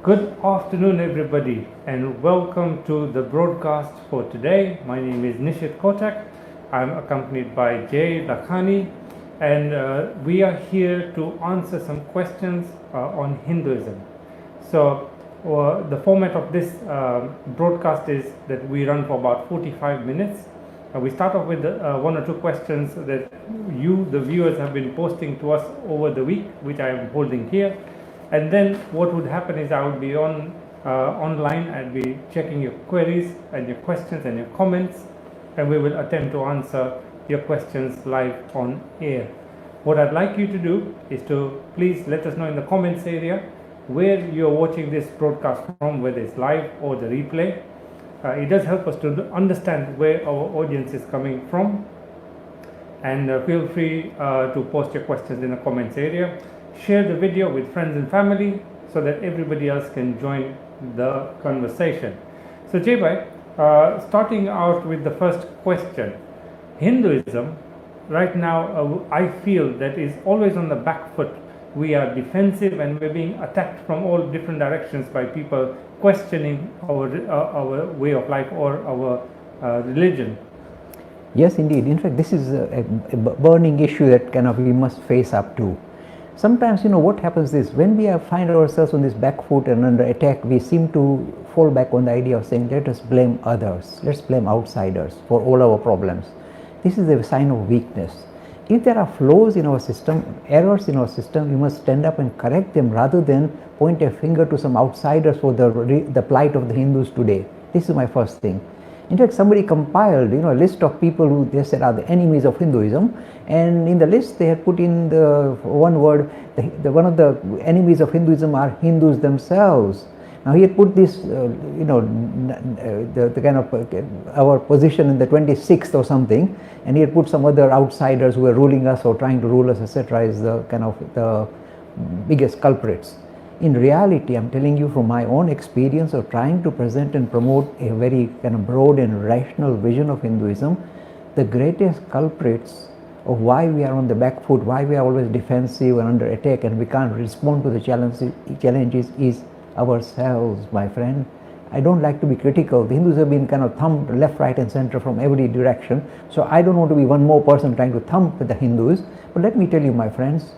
Good afternoon, everybody, and welcome to the broadcast for today. My name is Nishit Kotak. I'm accompanied by Jay Lakhani, and we are here to answer some questions on Hinduism. So, the format of this broadcast is that we run for about 45 minutes. We start off with one or two questions that you, the viewers, have been posting to us over the week, which I am holding here. And then what would happen is I would be online. I'd be checking your queries and your questions and your comments, and we will attempt to answer your questions live on air. What I'd like you to do is to please let us know in the comments area where you're watching this broadcast from, whether it's live or the replay. It does help us to understand where our audience is coming from, and feel free to post your questions in the comments area. Share the video with friends and family so that everybody else can join the conversation. So Jay, starting out with the first question, Hinduism right now I feel that is always on the back foot. We are defensive and we're being attacked from all different directions by people questioning our way of life or our religion. Yes, indeed. In fact, this is a burning issue that we must face up to. Sometimes, what happens is when we find ourselves on this back foot and under attack, we seem to fall back on the idea of saying, let us blame others, let's blame outsiders for all our problems. This is a sign of weakness. If there are flaws in our system, errors in our system, we must stand up and correct them rather than point a finger to some outsiders for the plight of the Hindus today. This is my first thing. In fact, somebody compiled, a list of people who they said are the enemies of Hinduism, and in the list they had put in the one word, one of the enemies of Hinduism are Hindus themselves. Now he had put this, the kind of our position in the 26th or something, and he had put some other outsiders who were ruling us or trying to rule us, etc., as the kind of the biggest culprits. In reality, I'm telling you from my own experience of trying to present and promote a very kind of broad and rational vision of Hinduism, the greatest culprits of why we are on the back foot, why we are always defensive and under attack and we can't respond to the challenges is ourselves, my friend. I don't like to be critical. The Hindus have been kind of thumped left, right and center from every direction. So I don't want to be one more person trying to thump the Hindus. But let me tell you, my friends,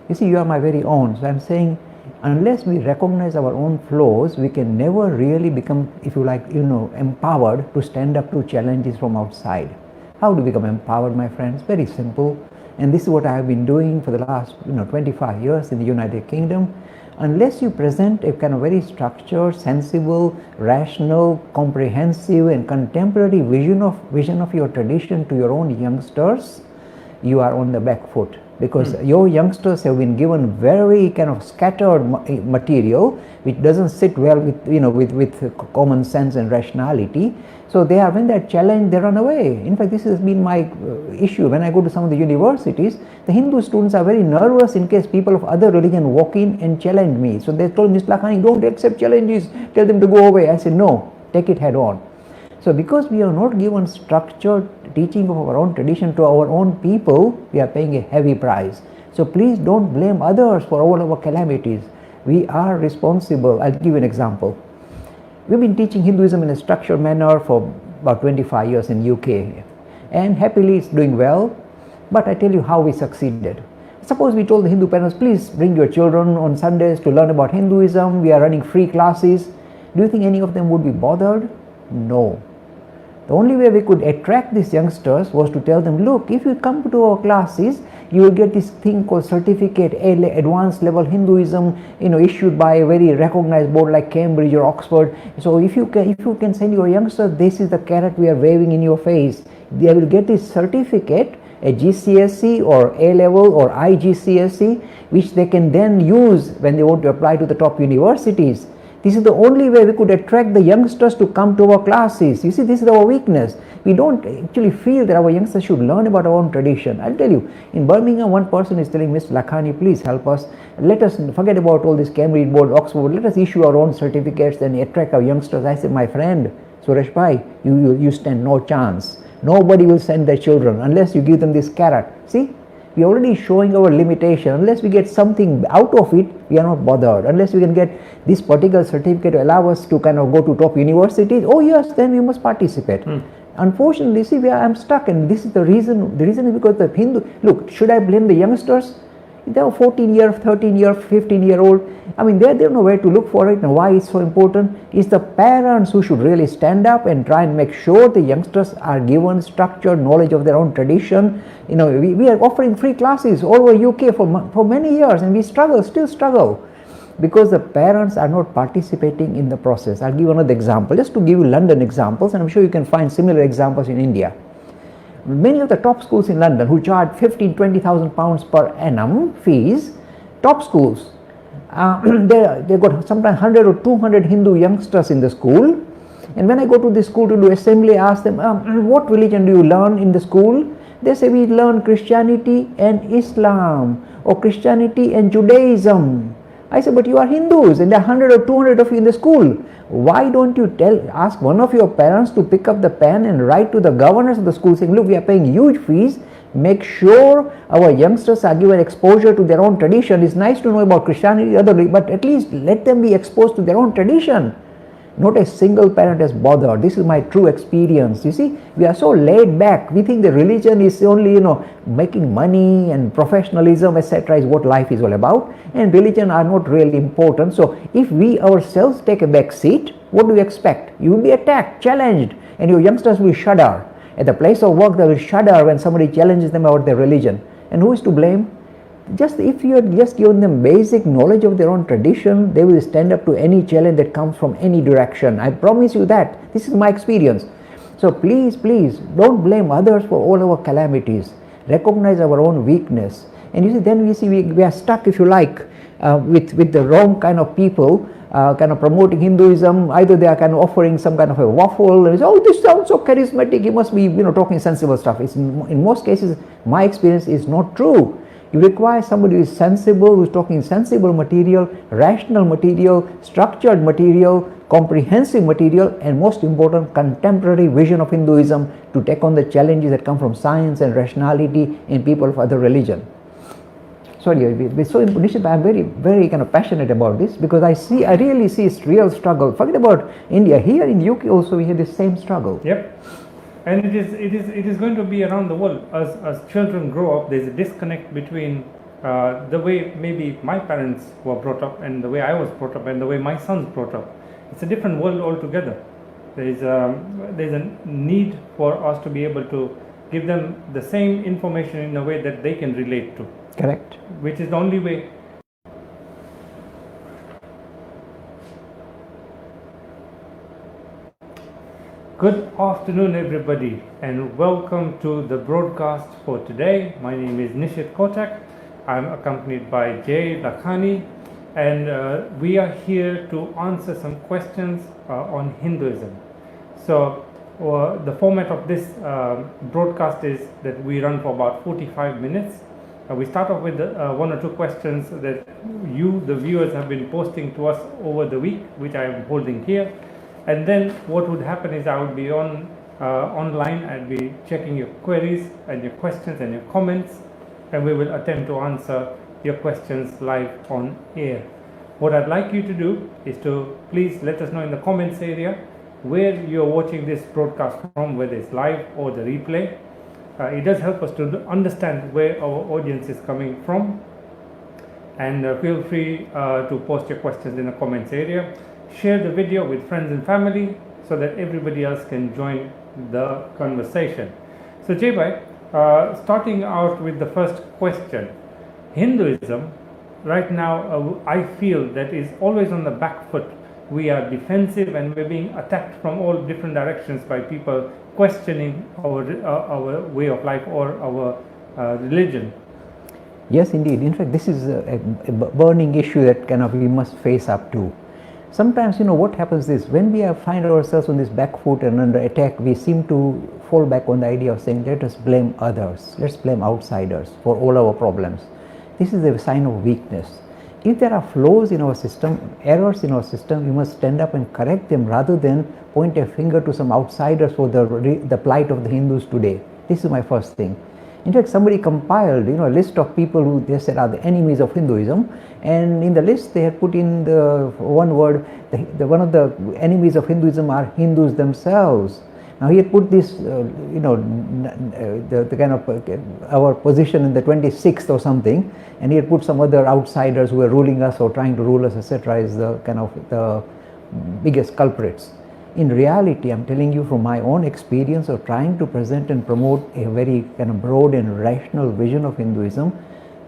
you see, you are my very own. So I'm saying, unless we recognize our own flaws, we can never really become, if you like, empowered to stand up to challenges from outside. How to become empowered, my friends? Very simple. And this is what I have been doing for the last 25 years in the United Kingdom. Unless you present a kind of very structured, sensible, rational, comprehensive and contemporary vision of your tradition to your own youngsters, you are on the back foot. Because your youngsters have been given very kind of scattered material which doesn't sit well with common sense and rationality. So when they are challenged, they run away. In fact, this has been my issue. When I go to some of the universities, the Hindu students are very nervous in case people of other religion walk in and challenge me. So they told Ms. Lakhani, don't accept challenges, tell them to go away. I said, no, take it head on. So because we are not given structured teaching of our own tradition to our own people, we are paying a heavy price. So please don't blame others for all our calamities. We are responsible. I'll give you an example. We've been teaching Hinduism in a structured manner for about 25 years in UK, and happily it's doing well. But I tell you how we succeeded. Suppose we told the Hindu parents, please bring your children on Sundays to learn about Hinduism. We are running free classes. Do you think any of them would be bothered? No. The only way we could attract these youngsters was to tell them, look, if you come to our classes, you will get this thing called certificate, advanced level Hinduism, issued by a very recognized board like Cambridge or Oxford. So if you can send your youngsters, this is the carrot we are waving in your face. They will get this certificate, a GCSE or A level or IGCSE, which they can then use when they want to apply to the top universities. This is the only way we could attract the youngsters to come to our classes. You see, this is our weakness. We don't actually feel that our youngsters should learn about our own tradition. I'll tell you, in Birmingham, one person is telling Mr. Lakhani, please help us. Let us forget about all this Cambridge board, Oxford. Let us issue our own certificates and attract our youngsters. I said, my friend, Suresh Bhai, you stand no chance. Nobody will send their children unless you give them this carrot. See? We are already showing our limitation. Unless we get something out of it, we are not bothered. Unless we can get this particular certificate to allow us to kind of go to top universities, oh yes, then we must participate. Unfortunately, see, I'm stuck, and this is the reason. The reason is because the Hindu, look, should I blame the youngsters? They are 14-year, 13-year, 15-year-old. I mean, they don't know where to look for it and why it's so important. It's the parents who should really stand up and try and make sure the youngsters are given structured knowledge of their own tradition. You know, we are offering free classes all over UK for many years, and we still struggle, because the parents are not participating in the process. I'll give another example, just to give you London examples, and I'm sure you can find similar examples in India. Many of the top schools in London who charge 15,000-20,000 pounds per annum fees, top schools, they got sometimes 100 or 200 Hindu youngsters in the school. And when I go to the school to do assembly, I ask them, what religion do you learn in the school? They say, we learn Christianity and Islam, or Christianity and Judaism. I said, but you are Hindus, and there are 100 or 200 of you in the school. Why don't you ask one of your parents to pick up the pen and write to the governors of the school saying, look, we are paying huge fees, make sure our youngsters are given exposure to their own tradition. It's nice to know about Christianity, but at least let them be exposed to their own tradition. Not a single parent has bothered. This is my true experience. You see, we are so laid back. We think the religion is only, making money, and professionalism, etc. is what life is all about. And religion are not really important. So if we ourselves take a back seat, what do you expect? You will be attacked, challenged, and your youngsters will shudder. At the place of work, they will shudder when somebody challenges them about their religion. And who is to blame? Just if you had just given them basic knowledge of their own tradition, they will stand up to any challenge that comes from any direction. I promise you that. This is my experience. So please, don't blame others for all our calamities. Recognize our own weakness. And you see, then we are stuck, if you like, with the wrong kind of people, kind of promoting Hinduism. Either they are kind of offering some kind of a waffle, and say, oh, this sounds so charismatic, he must be talking sensible stuff. In most cases, my experience is not true. You require somebody who is sensible, who is talking sensible material, rational material, structured material, comprehensive material, and most important, contemporary vision of Hinduism to take on the challenges that come from science and rationality in people of other religion. Sorry, it's so important. I'm very, very kind of passionate about this, because I really see it's real struggle. Forget about India. Here in UK also we have the same struggle. Yep. And it is going to be around the world. As children grow up, there's a disconnect between the way maybe my parents were brought up and the way I was brought up and the way my son's brought up. It's a different world altogether. There's a need for us to be able to give them the same information in a way that they can relate to. Correct. Which is the only way. Good afternoon, everybody, and welcome to the broadcast for today. My name is Nishit Kotak. I'm accompanied by Jay Lakhani, and we are here to answer some questions on Hinduism. So the format of this broadcast is that we run for about 45 minutes. We start off with one or two questions that you, the viewers, have been posting to us over the week, which I am holding here. And then what would happen is I would be online. I'd be checking your queries and your questions and your comments, and we will attempt to answer your questions live on air. What I'd like you to do is to please let us know in the comments area where you're watching this broadcast from, whether it's live or the replay. It does help us to understand where our audience is coming from, and feel free to post your questions in the comments area. Share the video with friends and family so that everybody else can join the conversation. So Jay bhai, starting out with the first question. Hinduism right now, I feel that is always on the back foot. We are defensive and we're being attacked from all different directions by people questioning our way of life or our religion. Yes, indeed. In fact, this is a burning issue that we must face up to. Sometimes, what happens is, when we find ourselves on this back foot and under attack, we seem to fall back on the idea of saying, let us blame others, let's blame outsiders for all our problems. This is a sign of weakness. If there are flaws in our system, errors in our system, we must stand up and correct them rather than point a finger to some outsiders for the plight of the Hindus today. This is my first thing. In fact, somebody compiled, a list of people who they said are the enemies of Hinduism, and in the list they had put in the one word, one of the enemies of Hinduism are Hindus themselves. Now he had put this, the kind of our position in the 26th or something, and he had put some other outsiders who were ruling us or trying to rule us, etc., as the kind of the biggest culprits. In reality, I'm telling you from my own experience of trying to present and promote a very kind of broad and rational vision of Hinduism,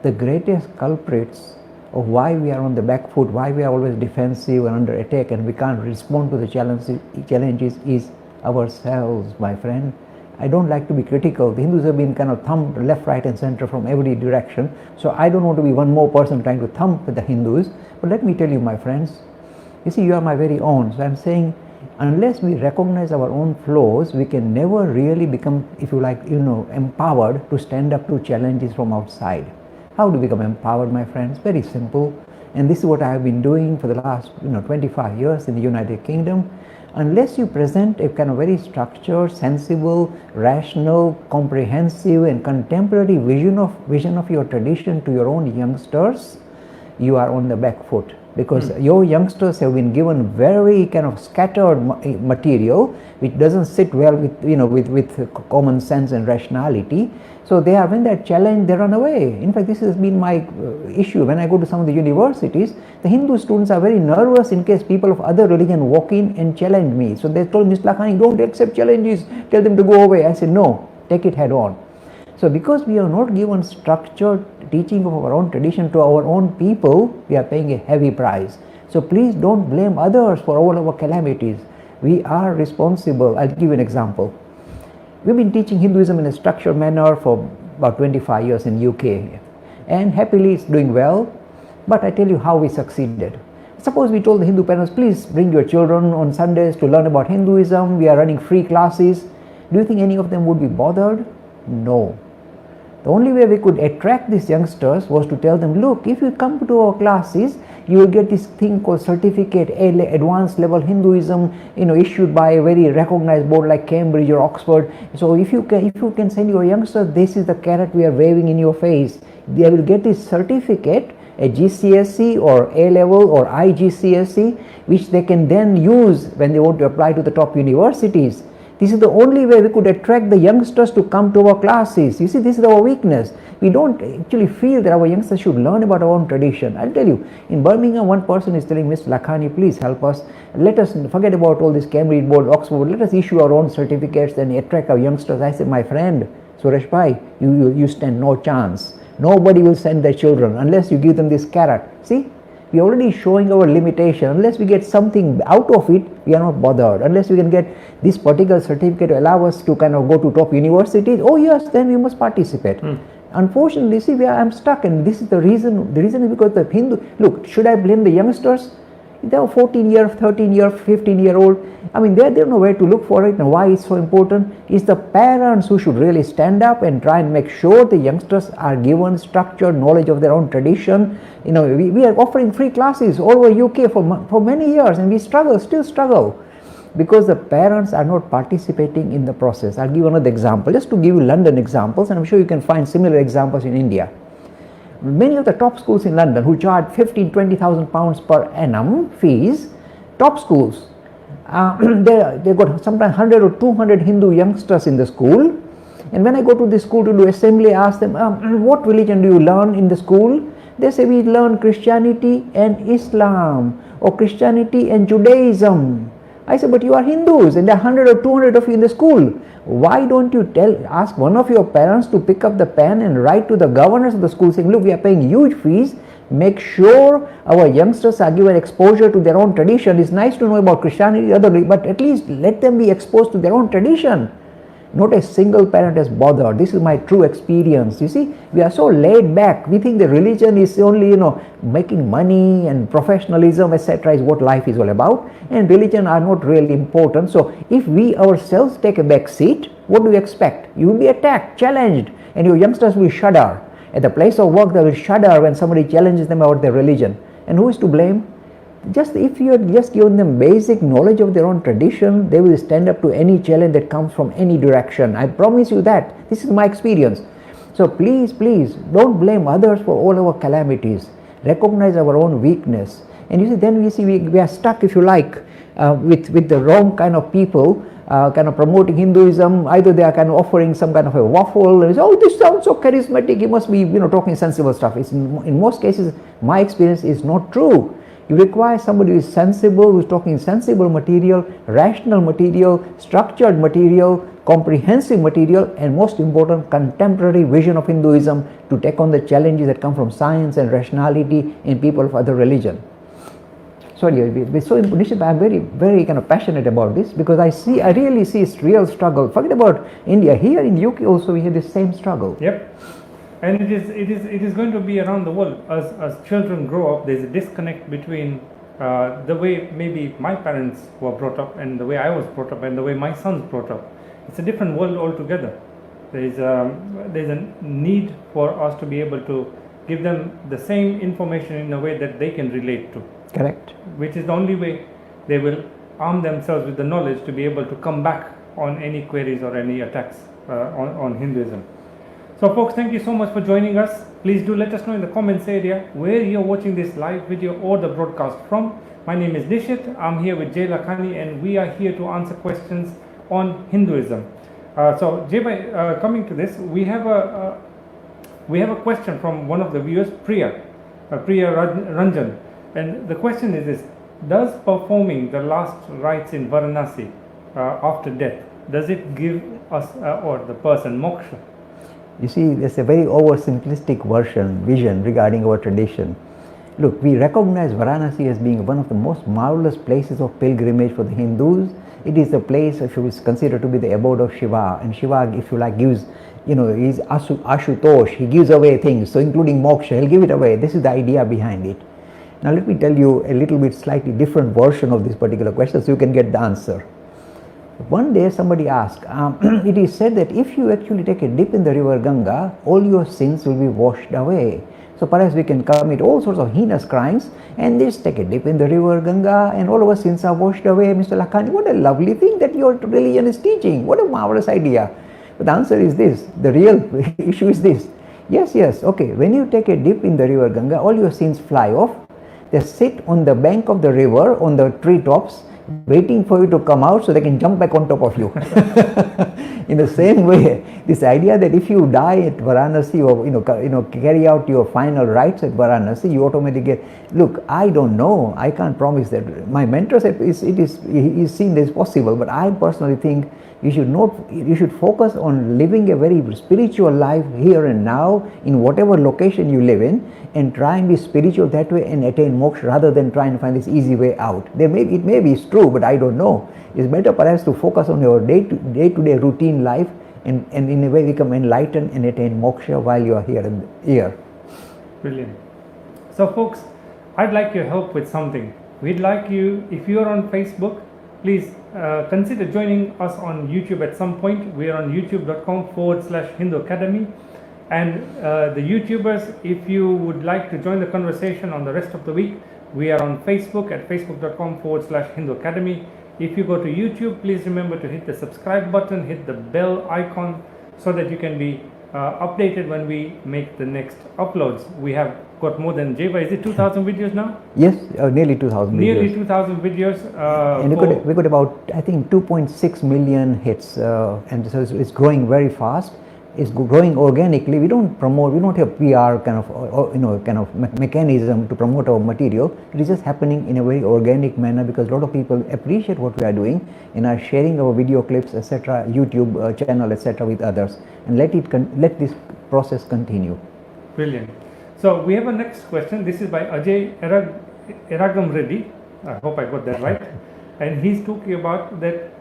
the greatest culprits of why we are on the back foot, why we are always defensive and under attack and we can't respond to the challenges is ourselves, my friend. I don't like to be critical. The Hindus have been kind of thumped left, right and center from every direction. So I don't want to be one more person trying to thump the Hindus. But let me tell you, my friends, you see, you are my very own. So I'm saying, unless we recognize our own flaws, we can never really become, if you like, empowered to stand up to challenges from outside. How to become empowered, my friends? Very simple. And this is what I have been doing for the last 25 years in the United Kingdom. Unless you present a kind of very structured, sensible, rational, comprehensive and contemporary vision of your tradition to your own youngsters, you are on the back foot. Because your youngsters have been given very kind of scattered material which doesn't sit well with common sense and rationality. So they are, when they are challenged, they run away. In fact, this has been my issue. When I go to some of the universities, the Hindu students are very nervous in case people of other religion walk in and challenge me. So they told Mr. Lakhani, don't accept challenges, tell them to go away. I said, no, take it head on. So because we are not given structured teaching of our own tradition to our own people, we are paying a heavy price. So please don't blame others for all our calamities. We are responsible. I'll give you an example. We've been teaching Hinduism in a structured manner for about 25 years in UK, and happily it's doing well. But I tell you how we succeeded. Suppose we told the Hindu parents, please bring your children on Sundays to learn about Hinduism. We are running free classes. Do you think any of them would be bothered? No. The only way we could attract these youngsters was to tell them, look, if you come to our classes, you will get this thing called certificate, advanced level Hinduism, issued by a very recognized board like Cambridge or Oxford. So if you can send your youngsters, this is the carrot we are waving in your face. They will get this certificate, a GCSE or A level or IGCSE, which they can then use when they want to apply to the top universities. This is the only way we could attract the youngsters to come to our classes. You see, this is our weakness. We don't actually feel that our youngsters should learn about our own tradition. I'll tell you, in Birmingham, one person is telling Mr. Lakhani, please help us. Let us forget about all this Cambridge board, Oxford. Let us issue our own certificates and attract our youngsters. I said, my friend, Suresh Bhai, you stand no chance. Nobody will send their children unless you give them this carrot. See? We are already showing our limitation. Unless we get something out of it, we are not bothered. Unless we can get this particular certificate to allow us to kind of go to top universities, oh yes, then we must participate. Unfortunately, see, I'm stuck, and this is the reason. The reason is because the Hindu, look, should I blame the youngsters? They are 14-year, 13-year, 15-year-old. I mean, they don't know where to look for it and why it's so important. It's the parents who should really stand up and try and make sure the youngsters are given structured knowledge of their own tradition. We are offering free classes all over UK for many years, and we still struggle, because the parents are not participating in the process. I'll give another example, just to give you London examples, and I'm sure you can find similar examples in India. Many of the top schools in London who charge 15,000-20,000 pounds per annum fees, top schools, they've got sometimes 100 or 200 Hindu youngsters in the school. And when I go to the school to do assembly, I ask them, what religion do you learn in the school? They say, we learn Christianity and Islam, or Christianity and Judaism. I said, but you are Hindus and there are 100 or 200 of you in the school. Why don't you ask one of your parents to pick up the pen and write to the governors of the school saying, look, we are paying huge fees. Make sure our youngsters are given exposure to their own tradition. It's nice to know about Christianity, but at least let them be exposed to their own tradition. Not a single parent is bothered. This is my true experience. You see, we are so laid back. We think the religion is only, making money and professionalism, etc. is what life is all about. And religion are not really important. So if we ourselves take a back seat, what do you expect? You will be attacked, challenged, and your youngsters will shudder. At the place of work, they will shudder when somebody challenges them about their religion. And who is to blame? If you had just given them basic knowledge of their own tradition, they will stand up to any challenge that comes from any direction. I promise you that. This is my experience. So please, please don't blame others for all our calamities. Recognize our own weakness. And you see, then we are stuck, if you like, with the wrong kind of people, kind of promoting Hinduism. Either they are kind of offering some kind of a waffle, and say, oh, this sounds so charismatic, he must be, talking sensible stuff. In most cases, my experience is not true. You require somebody who is sensible, who is talking sensible material, rational material, structured material, comprehensive material, and most important, contemporary vision of Hinduism to take on the challenges that come from science and rationality in people of other religion. Sorry, so Nishit, I'm very, very kind of passionate about this, because I really see it's real struggle. Forget about India. Here in UK also we have the same struggle. Yep. And it is going to be around the world. As children grow up, there's a disconnect between the way maybe my parents were brought up and the way I was brought up and the way my son's brought up. It's a different world altogether. There's a need for us to be able to give them the same information in a way that they can relate to. Correct. Which is the only way they will arm themselves with the knowledge to be able to come back on any queries or any attacks on Hinduism. So folks, thank you so much for joining us. Please do let us know in the comments area where you're watching this live video or the broadcast from. My name is Nishit. I'm here with Jay Lakhani, and we are here to answer questions on Hinduism. So Jay, coming to this, we have a question from one of the viewers, Priya Ranjan, and the question is this: does performing the last rites in Varanasi after death, does it give us or the person moksha? You see, there's a very oversimplistic vision regarding our tradition. Look, we recognize Varanasi as being one of the most marvelous places of pilgrimage for the Hindus. It is a place which is considered to be the abode of Shiva, and Shiva, if you like, gives, he's Ashutosh, he gives away things, so including moksha, he'll give it away. This is the idea behind it. Now let me tell you a little bit slightly different version of this particular question so you can get the answer. One day somebody asked, it is said that if you actually take a dip in the river Ganga, all your sins will be washed away. So perhaps we can commit all sorts of heinous crimes and just take a dip in the river Ganga and all our sins are washed away. Mr. Lakhani, what a lovely thing that your religion is teaching. What a marvelous idea. But the answer is this, the real issue is this. Yes, okay, when you take a dip in the river Ganga, all your sins fly off. They sit on the bank of the river, on the treetops, waiting for you to come out so they can jump back on top of you. In the same way, this idea that if you die at Varanasi or carry out your final rites at Varanasi, you automatically get. Look, I don't know. I can't promise that. My mentor said it is seen as possible, but I personally think you should focus on living a very spiritual life here and now in whatever location you live in, and try and be spiritual that way and attain moksha rather than trying to find this easy way out. It may be true, but I don't know. It's better perhaps to focus on your day-to-day routine life and in a way become enlightened and attain moksha while you are here. Brilliant. So folks, I'd like your help with something. We'd like you, if you're on Facebook, please consider joining us on YouTube at some point. We are on youtube.com/Hindu Academy. And the YouTubers, if you would like to join the conversation on the rest of the week, we are on Facebook at facebook.com/Hindu Academy. If you go to YouTube, please remember to hit the subscribe button, hit the bell icon so that you can be updated when we make the next uploads. We have got more than, Jeva, is it 2,000 videos now? Yes, nearly 2,000 videos. Nearly 2,000 videos. And we got about, I think, 2.6 million hits, and so it's growing very fast. It's growing organically. We don't have PR kind of mechanism to promote our material. It is just happening in a very organic manner because a lot of people appreciate what we are doing and are sharing our video clips, etc., YouTube channel, etc., with others, and let this process continue. Brilliant. So we have a next question. This is by Ajay Eragam Reddy. I hope I got that right. And he's talking about that.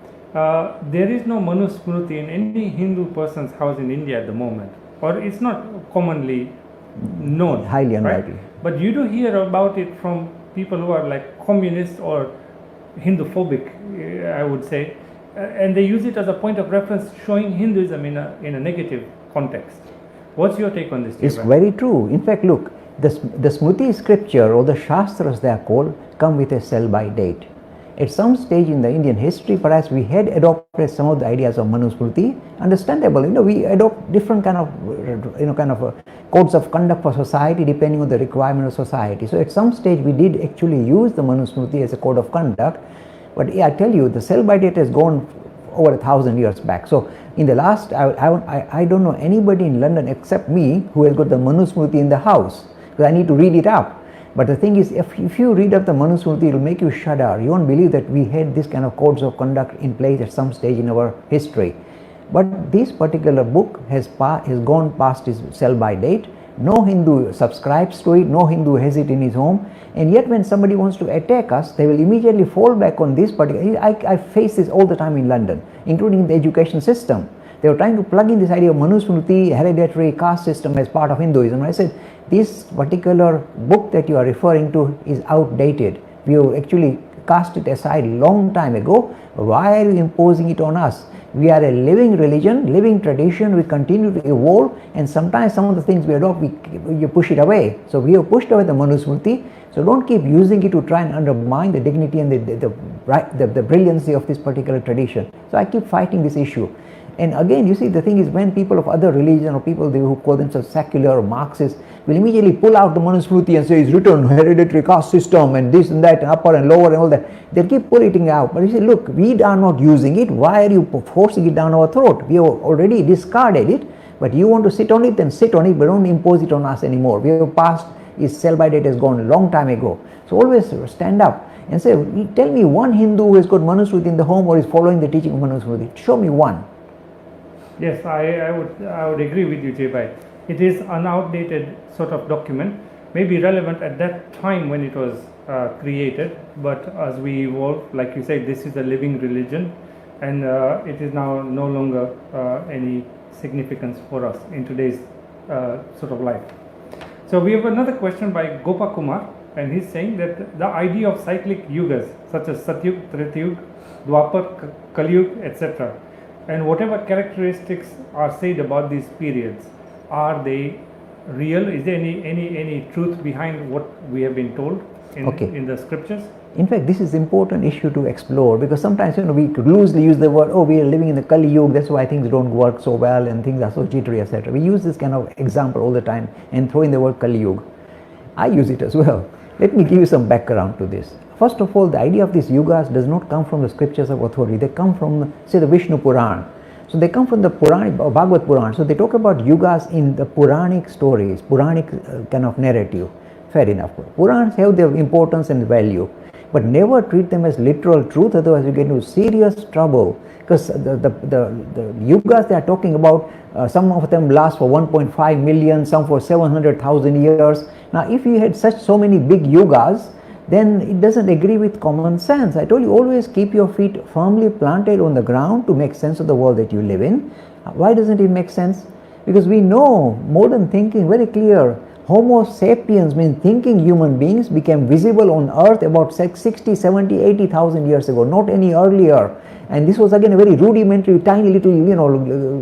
There is no Manusmriti in any Hindu person's house in India at the moment, or it's not commonly known. Highly unlikely. Right? But you do hear about it from people who are like communist or Hindu-phobic, I would say, and they use it as a point of reference, showing Hinduism in a negative context. What's your take on this? It's very true. In fact, look, the Smriti scripture or the Shastras, they are called, come with a sell-by date. At some stage in the Indian history, perhaps we had adopted some of the ideas of Manusmriti. Understandable, we adopt different kind of codes of conduct for society depending on the requirement of society. So at some stage we did actually use the Manusmriti as a code of conduct. But I tell you, the sell-by date has gone over 1,000 years back. So in the last, I don't know anybody in London except me who has got the Manusmriti in the house, because I need to read it up. But the thing is, if you read up the Manusmriti, it will make you shudder. You won't believe that we had this kind of codes of conduct in place at some stage in our history. But this particular book has gone past its sell-by date. No Hindu subscribes to it, no Hindu has it in his home, and yet when somebody wants to attack us, they will immediately fall back on this particular. I face this all the time in London, including in the education system. They were trying to plug in this idea of Manusmriti, hereditary caste system as part of Hinduism. I said, this particular book that you are referring to is outdated. We have actually cast it aside long time ago. Why are you imposing it on us? We are a living religion, living tradition. We continue to evolve, and sometimes some of the things we adopt, you push it away. So we have pushed away the Manusmriti. So don't keep using it to try and undermine the dignity and the brilliancy of this particular tradition. So I keep fighting this issue. And again, you see, the thing is, when people of other religion or people who call themselves secular or Marxists will immediately pull out the Manusmriti and say it's written hereditary caste system and this and that and upper and lower and all that. They keep pulling it out. But you say, look, we are not using it. Why are you forcing it down our throat? We have already discarded it, but you want to sit on it, then sit on it, but don't impose it on us anymore. We have passed, its sell-by date has gone a long time ago. So always stand up and say, tell me one Hindu who has got Manusmriti in the home or is following the teaching of Manusmriti. Show me one. Yes, I would agree with you, Jay. It is an outdated sort of document, maybe relevant at that time when it was created, but as we evolve, like you said, this is a living religion, and it is now no longer any significance for us in today's sort of life. So we have another question by Gopa Kumar, and he's saying that the idea of cyclic yugas such as Satyug, Tretayug, Dwapar, Kaliyug, etc., and whatever characteristics are said about these periods, are they real? Is there any truth behind what we have been told in the scriptures? In fact, this is an important issue to explore, because sometimes we could loosely use the word, we are living in the Kali Yuga, that's why things don't work so well and things are so jittery, etc. We use this kind of example all the time and throw in the word Kali Yuga. I use it as well. Let me give you some background to this. First of all, the idea of these yugas does not come from the scriptures of authority. They come from, say, the Vishnu Puran. So they come from the Puranic or Bhagavad Puran. So they talk about yugas in the Puranic stories, Puranic kind of narrative. Fair enough. Purans have their importance and value, but never treat them as literal truth, otherwise you get into serious trouble. Because the yugas they are talking about, some of them last for 1.5 million, some for 700,000 years. Now if you had so many big yugas, then it doesn't agree with common sense. I told you, always keep your feet firmly planted on the ground to make sense of the world that you live in. Why doesn't it make sense? Because we know modern thinking very clear. Homo sapiens, means thinking human beings, became visible on earth about 60, 70, 80,000 years ago, not any earlier. And this was again a very rudimentary, tiny little,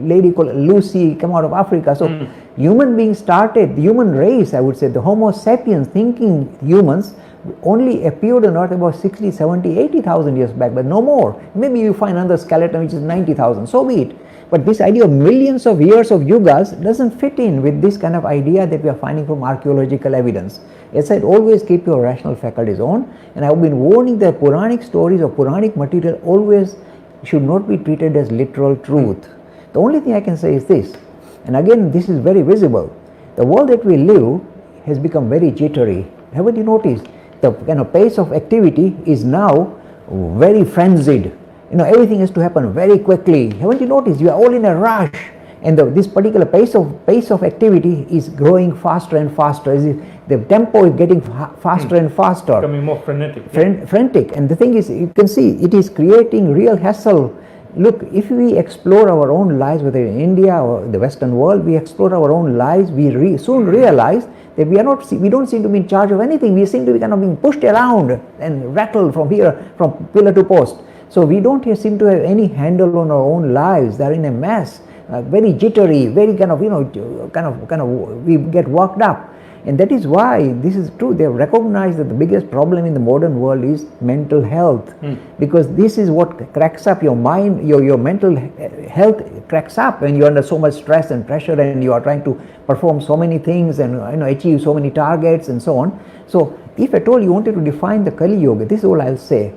lady called Lucy, come out of Africa. So human beings started, the human race, I would say, the Homo sapiens, thinking humans, only appeared on earth about 60, 70, 80,000 years back, but no more. Maybe you find another skeleton which is 90,000, so be it. But this idea of millions of years of yugas doesn't fit in with this kind of idea that we are finding from archaeological evidence. As I said, always keep your rational faculties on, and I have been warning that Puranic stories or Puranic material always should not be treated as literal truth. The only thing I can say is this, and again this is very visible. The world that we live has become very jittery. Haven't you noticed? The kind of pace of activity is now very frenzied. Everything has to happen very quickly. Haven't you noticed? You are all in a rush, and this particular pace of activity is growing faster and faster. The tempo is getting faster and faster. Becoming more frenetic. Frantic. And the thing is, you can see it is creating real hassle. Look, if we explore our own lives, whether in India or the Western world, we explore our own lives, we soon realize that we don't seem to be in charge of anything. We seem to be kind of being pushed around and rattled from pillar to post. So we don't seem to have any handle on our own lives. They're in a mess, very jittery, very kind of we get worked up. And that is why this is true. They have recognized that the biggest problem in the modern world is mental health, because this is what cracks up your mind, your mental health cracks up when you're under so much stress and pressure and you are trying to perform so many things and achieve so many targets and so on. So if at all you wanted to define the Kali Yuga, this is all I'll say.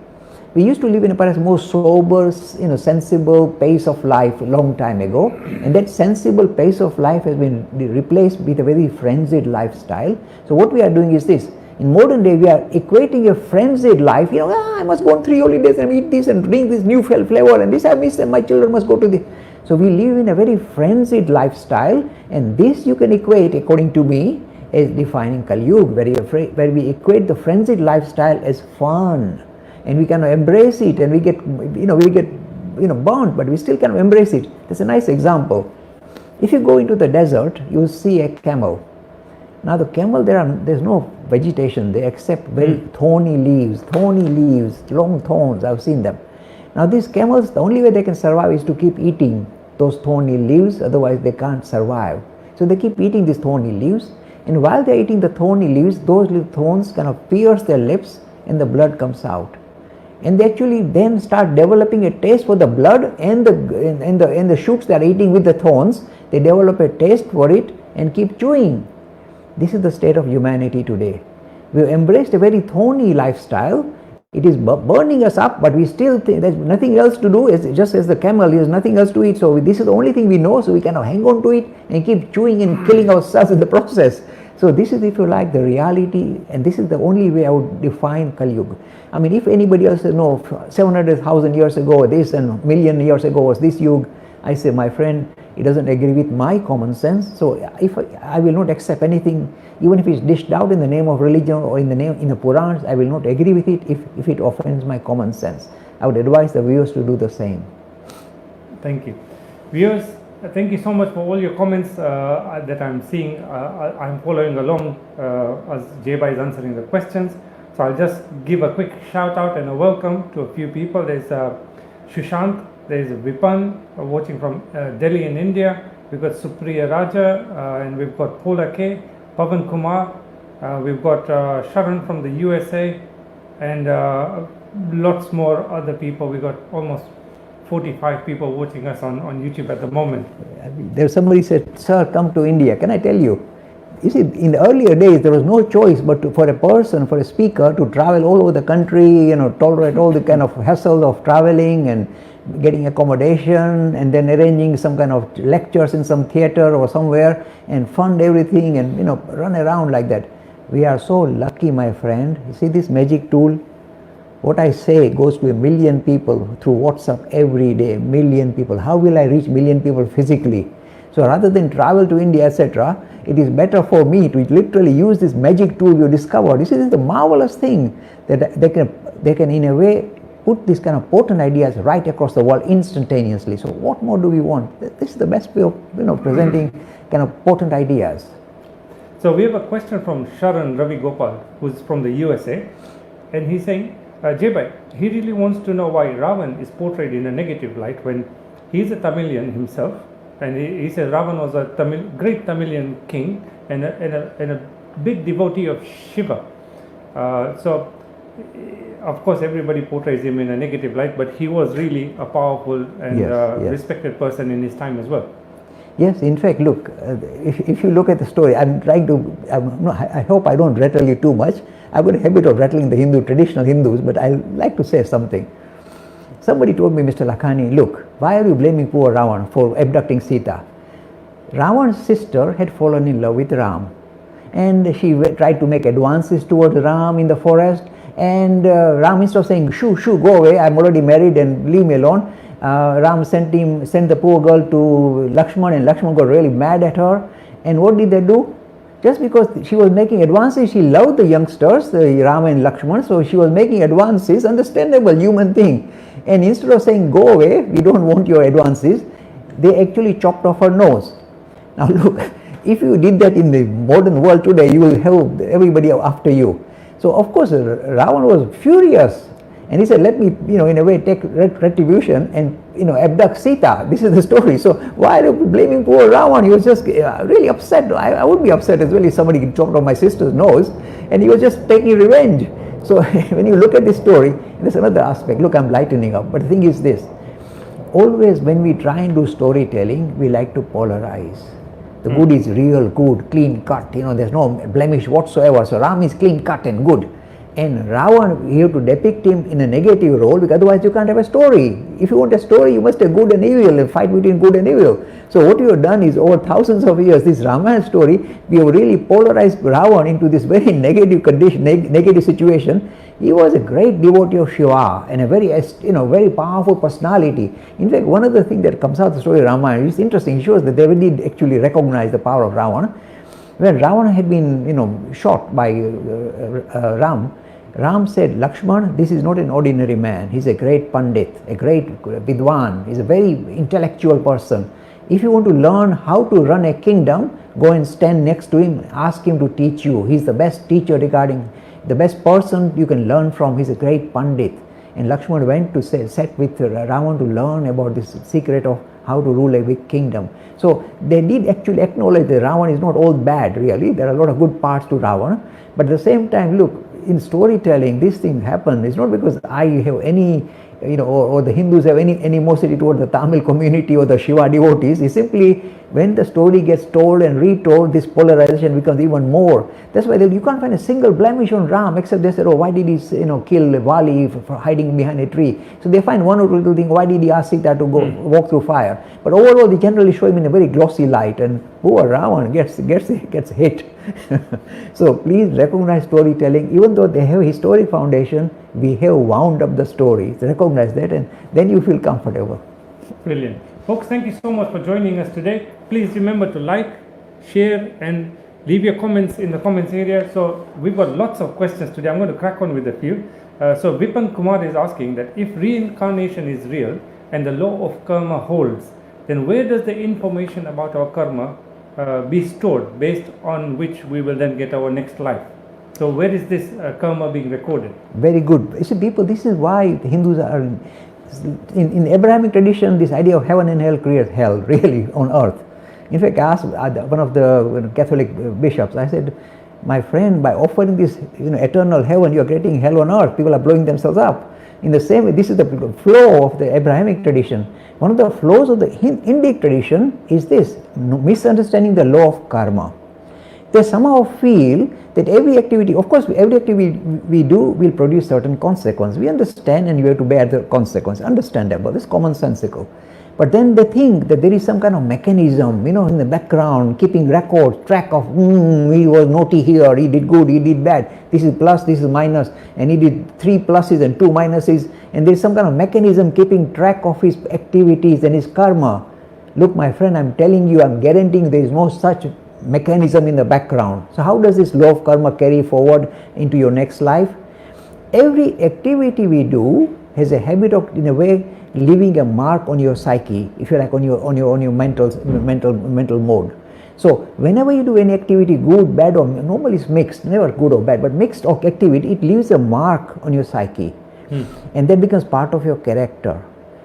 We used to live in a perhaps more sober, sensible pace of life a long time ago, and that sensible pace of life has been replaced with a very frenzied lifestyle. So what we are doing is this. In modern day, we are equating a frenzied life, I must go on 3 holidays and eat this and drink this new flavor and this I miss and my children must go to this. So we live in a very frenzied lifestyle, and this you can equate, according to me, as defining Kali Yuga, where we equate the frenzied lifestyle as fun. And we kind of embrace it, and we get burnt, but we still kind of embrace it. That's a nice example. If you go into the desert, you will see a camel. Now the camel, there's no vegetation there except very thorny leaves, long thorns. I've seen them. Now these camels, the only way they can survive is to keep eating those thorny leaves, otherwise they can't survive. So they keep eating these thorny leaves, and while they're eating the thorny leaves, those little thorns kind of pierce their lips and the blood comes out. And they actually then start developing a taste for the blood and the shoots they are eating with the thorns. They develop a taste for it and keep chewing. This is the state of humanity today. We have embraced a very thorny lifestyle. It is burning us up, but we still think there's nothing else to do. It's just as the camel, there's nothing else to eat. So this is the only thing we know. So we kind of hang on to it and keep chewing and killing ourselves in the process. So this is, if you like, the reality, and this is the only way I would define Kali Yuga. I mean, if anybody else says, no, 700,000 years ago this and a million years ago was this Yuga, I say, my friend, it doesn't agree with my common sense. So if I will not accept anything, even if it's dished out in the name of religion or in the Purans, I will not agree with it if it offends my common sense. I would advise the viewers to do the same. Thank you. Viewers, thank you so much for all your comments that I'm seeing. I'm following along as Jeba is answering the questions. So I'll just give a quick shout out and a welcome to a few people. There's Shushant, there's Vipan watching from Delhi in India. We've got Supriya Raja and we've got Paula K, Pavan Kumar, we've got Sharan from the USA, and lots more other people. We've got almost 45 people watching us on YouTube at the moment. There's somebody said, sir, come to India. Can I tell you? You see, in the earlier days, there was no choice but for a speaker to travel all over the country, tolerate all the kind of hassle of traveling and getting accommodation and then arranging some kind of lectures in some theater or somewhere and fund everything and, run around like that. We are so lucky, my friend. You see this magic tool? What I say goes to 1 million people through WhatsApp every day, 1 million people. How will I reach 1 million people physically? So rather than travel to India, etc., it is better for me to literally use this magic tool you discovered. This is the marvelous thing that they can in a way put these kind of potent ideas right across the world instantaneously. So what more do we want? This is the best way of presenting kind of potent ideas. So we have a question from Sharan Ravi Gopal, who's from the USA, and he's saying, Jbai, he really wants to know why Ravan is portrayed in a negative light when he's a Tamilian himself, and he says Ravan was a great Tamilian king and a big devotee of Shiva. So of course everybody portrays him in a negative light, but he was really a powerful and respected person in his time as well. Yes, in fact, look, if you look at the story, I hope I don't rattle you too much. I've got a habit of rattling the traditional Hindus, but I like to say something. Somebody told me, Mr. Lakhani, look, why are you blaming poor Ravan for abducting Sita? Ravan's sister had fallen in love with Ram, and she tried to make advances towards Ram in the forest, and Ram, instead of saying, shoo, go away, I'm already married and leave me alone, Ram sent the poor girl to Lakshman, and Lakshman got really mad at her. And what did they do? Just because she was making advances, she loved the youngsters, Ram and Lakshman, so she was making advances, understandable human thing. And instead of saying, go away, we don't want your advances, they actually chopped off her nose. Now look, if you did that in the modern world today, you will have everybody after you. So of course, Ravan was furious. And he said, let me, in a way, take retribution and abduct Sita. This is the story. So why are you blaming poor Ravan? He was just really upset. I would be upset as well if somebody chopped off my sister's nose, and he was just taking revenge. So when you look at this story, there's another aspect. Look, I'm lightening up, but the thing is this. Always when we try and do storytelling, we like to polarize. The good is real, good, clean cut, there's no blemish whatsoever. So Ram is clean cut and good. And Ravan, you have to depict him in a negative role, because otherwise you can't have a story. If you want a story, you must have good and evil, a fight between good and evil. So what you have done is, over thousands of years, this Ramayana story, we have really polarized Ravan into this very negative condition, negative situation. He was a great devotee of Shiva and a very, very powerful personality. In fact, one of the things that comes out of the story of Ramayana is interesting. It shows that they did actually recognize the power of Ravana. When Ravana had been, shot by Ram said, Lakshman, this is not an ordinary man. He's a great Pandit, a great Vidwan. He's a very intellectual person. If you want to learn how to run a kingdom, go and stand next to him, ask him to teach you. He's the best teacher the best person you can learn from. He's a great Pandit. And Lakshman went to sat with Ravan to learn about this secret of how to rule a big kingdom. So they did actually acknowledge that Ravan is not all bad, really. There are a lot of good parts to Ravan. But at the same time, look, in storytelling, this thing happened. It's not because I have any, or the Hindus have any animosity toward the Tamil community or the Shiva devotees. It's simply when the story gets told and retold, this polarization becomes even more. That's why you can't find a single blemish on Ram, except they said, oh, why did he kill Vali for hiding behind a tree? So they find one or two little thing, why did he ask Sita to go walk through fire? But overall, they generally show him in a very glossy light, and poor Ravan gets hit. So please recognize storytelling. Even though they have historic foundation, we have wound up the story. Recognize that, and then you feel comfortable. Brilliant. Folks, thank you so much for joining us today. Please remember to like, share, and leave your comments in the comments area. So we've got lots of questions today. I'm going to crack on with a few. So Vipan Kumar is asking that if reincarnation is real and the law of karma holds, then where does the information about our karma be stored, based on which we will then get our next life? So where is this karma being recorded? Very good. You see, people, this is why the Hindus are in Abrahamic tradition. This idea of heaven and hell creates hell, really, on earth. In fact, I asked one of the Catholic bishops, I said, my friend, by offering this eternal heaven, you are creating hell on earth. People are blowing themselves up. In the same way, this is the flow of the Abrahamic tradition. One of the flows of the Indic tradition is this, misunderstanding the law of karma. They somehow feel that every activity, of course, every activity we do will produce certain consequence. We understand, and we have to bear the consequence. Understandable, it's commonsensical. But then they think that there is some kind of mechanism, in the background, keeping records, track of, he was naughty here, he did good, he did bad, this is plus, this is minus, and he did 3 pluses and 2 minuses, and there is some kind of mechanism keeping track of his activities and his karma. Look, my friend, I'm telling you, I'm guaranteeing there is no such mechanism in the background. So how does this law of karma carry forward into your next life? Every activity we do has a habit of, in a way, leaving a mark on your psyche, if you like, on your mental mode. So whenever you do any activity, good, bad, or normally it's mixed, never good or bad, but mixed activity, it leaves a mark on your psyche, and that becomes part of your character.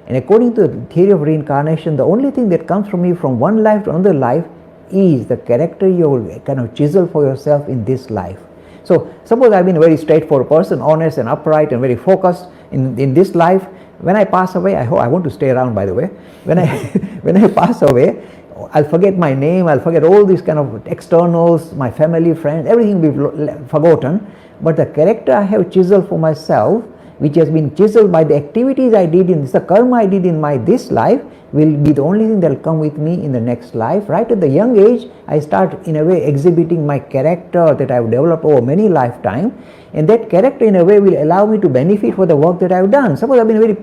And according to the theory of reincarnation, the only thing that comes from you from one life to another life is the character you will kind of chisel for yourself in this life. So suppose I've been a very straightforward person, honest and upright and very focused in this life. When I pass away, I want to stay around, by the way. When I pass away, I'll forget my name, I'll forget all these kind of externals, my family, friends, everything will be forgotten. But the character I have chiseled for myself, which has been chiseled by the activities I did the karma I did in this life, will be the only thing that will come with me in the next life. Right at the young age, I start in a way exhibiting my character that I have developed over many lifetimes, and that character in a way will allow me to benefit for the work that I have done. Suppose I have been very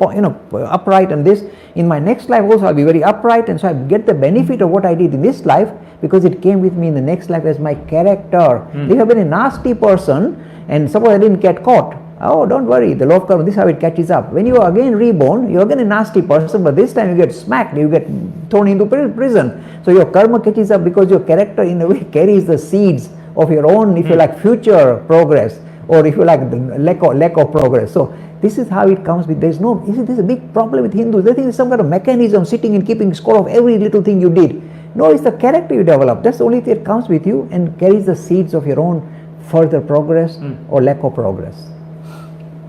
upright, and this in my next life also I will be very upright, and so I get the benefit of what I did in this life because it came with me in the next life as my character. If I have been a nasty person and suppose I didn't get caught, oh, don't worry, the law of karma, this is how it catches up. When you are again reborn, you are again a nasty person, but this time you get smacked, you get thrown into prison. So your karma catches up because your character in a way carries the seeds of your own, if you like, future progress or if you like, the lack of progress. So this is how it comes with, there's no, this is a big problem with Hindus. They think there's some kind of mechanism sitting and keeping score of every little thing you did. No, it's the character you develop. That's the only thing that comes with you and carries the seeds of your own further progress or lack of progress.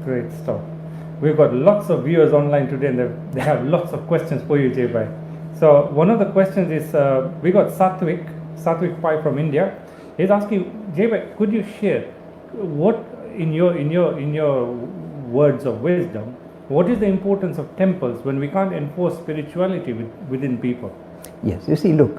Great stuff. We've got lots of viewers online today and they have lots of questions for you, Jay. So one of the questions is, we got Satvik Pai from India. He's asking, Jay, could you share what, in your words of wisdom, what is the importance of temples when we can't enforce spirituality within people? Yes, you see, look,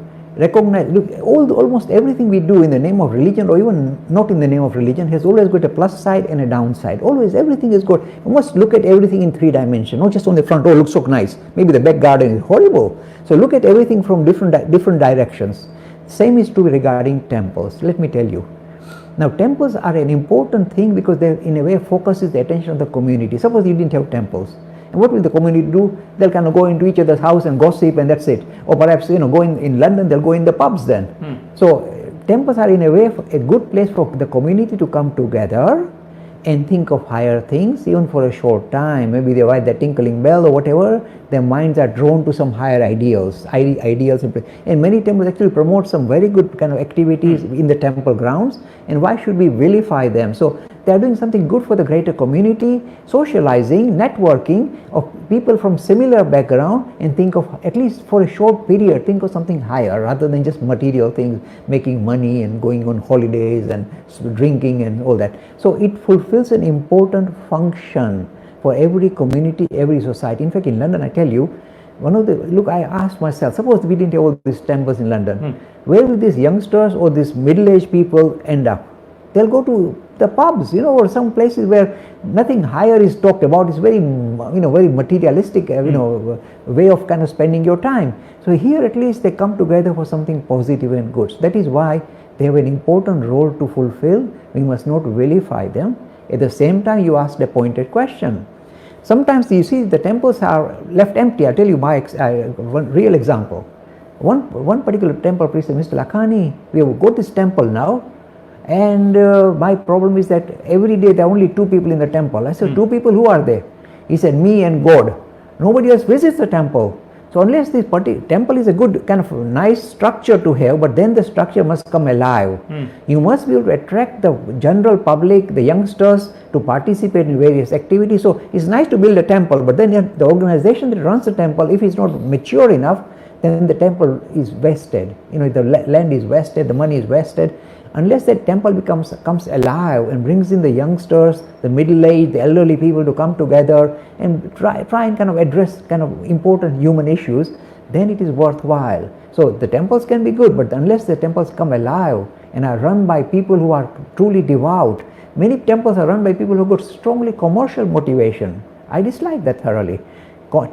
almost everything we do in the name of religion, or even not in the name of religion, has always got a plus side and a downside. Always, everything is good. You must look at everything in 3 dimensions, not just on the front. Oh, looks so nice. Maybe the back garden is horrible. So look at everything from different directions. Same is true regarding temples. Let me tell you. Now, temples are an important thing because they, in a way, focuses the attention of the community. Suppose you didn't have temples. And what will the community do? They'll kind of go into each other's house and gossip, and that's it. Or perhaps, go in London, they'll go in the pubs then. So temples are in a way a good place for the community to come together and think of higher things, even for a short time. Maybe they write the tinkling bell or whatever. Their minds are drawn to some higher ideals. And many temples actually promote some very good kind of activities in the temple grounds. And why should we vilify them? So they are doing something good for the greater community, socializing, networking of people from similar background, and think of, at least for a short period, think of something higher rather than just material things, making money and going on holidays and drinking and all that. So it fulfills an important function for every community, every society. In fact, in London, I tell you, I asked myself, suppose we didn't have all these temples in London, where will these youngsters or these middle-aged people end up? They'll go to the pubs, or some places where nothing higher is talked about. It's very, very materialistic, way of kind of spending your time. So here at least they come together for something positive and good. So that is why they have an important role to fulfill. We must not vilify them. At the same time, you asked a pointed question. Sometimes you see the temples are left empty. I'll tell you my one real example. One particular temple priest said, Mr. Lakhani, we have got this temple now, and my problem is that every day there are only 2 people in the temple. I said, 2 people, who are they? He said, me and God. Nobody else visits the temple. So unless this temple is a good kind of nice structure to have, but then the structure must come alive. You must be able to attract the general public, the youngsters, to participate in various activities. So it's nice to build a temple, but then the organization that runs the temple, if it's not mature enough, then the temple is wasted. The land is wasted, the money is wasted. Unless that temple comes alive and brings in the youngsters, the middle-aged, the elderly people to come together and try and kind of address kind of important human issues, then it is worthwhile. So the temples can be good, but unless the temples come alive and are run by people who are truly devout, many temples are run by people who have got strongly commercial motivation. I dislike that thoroughly.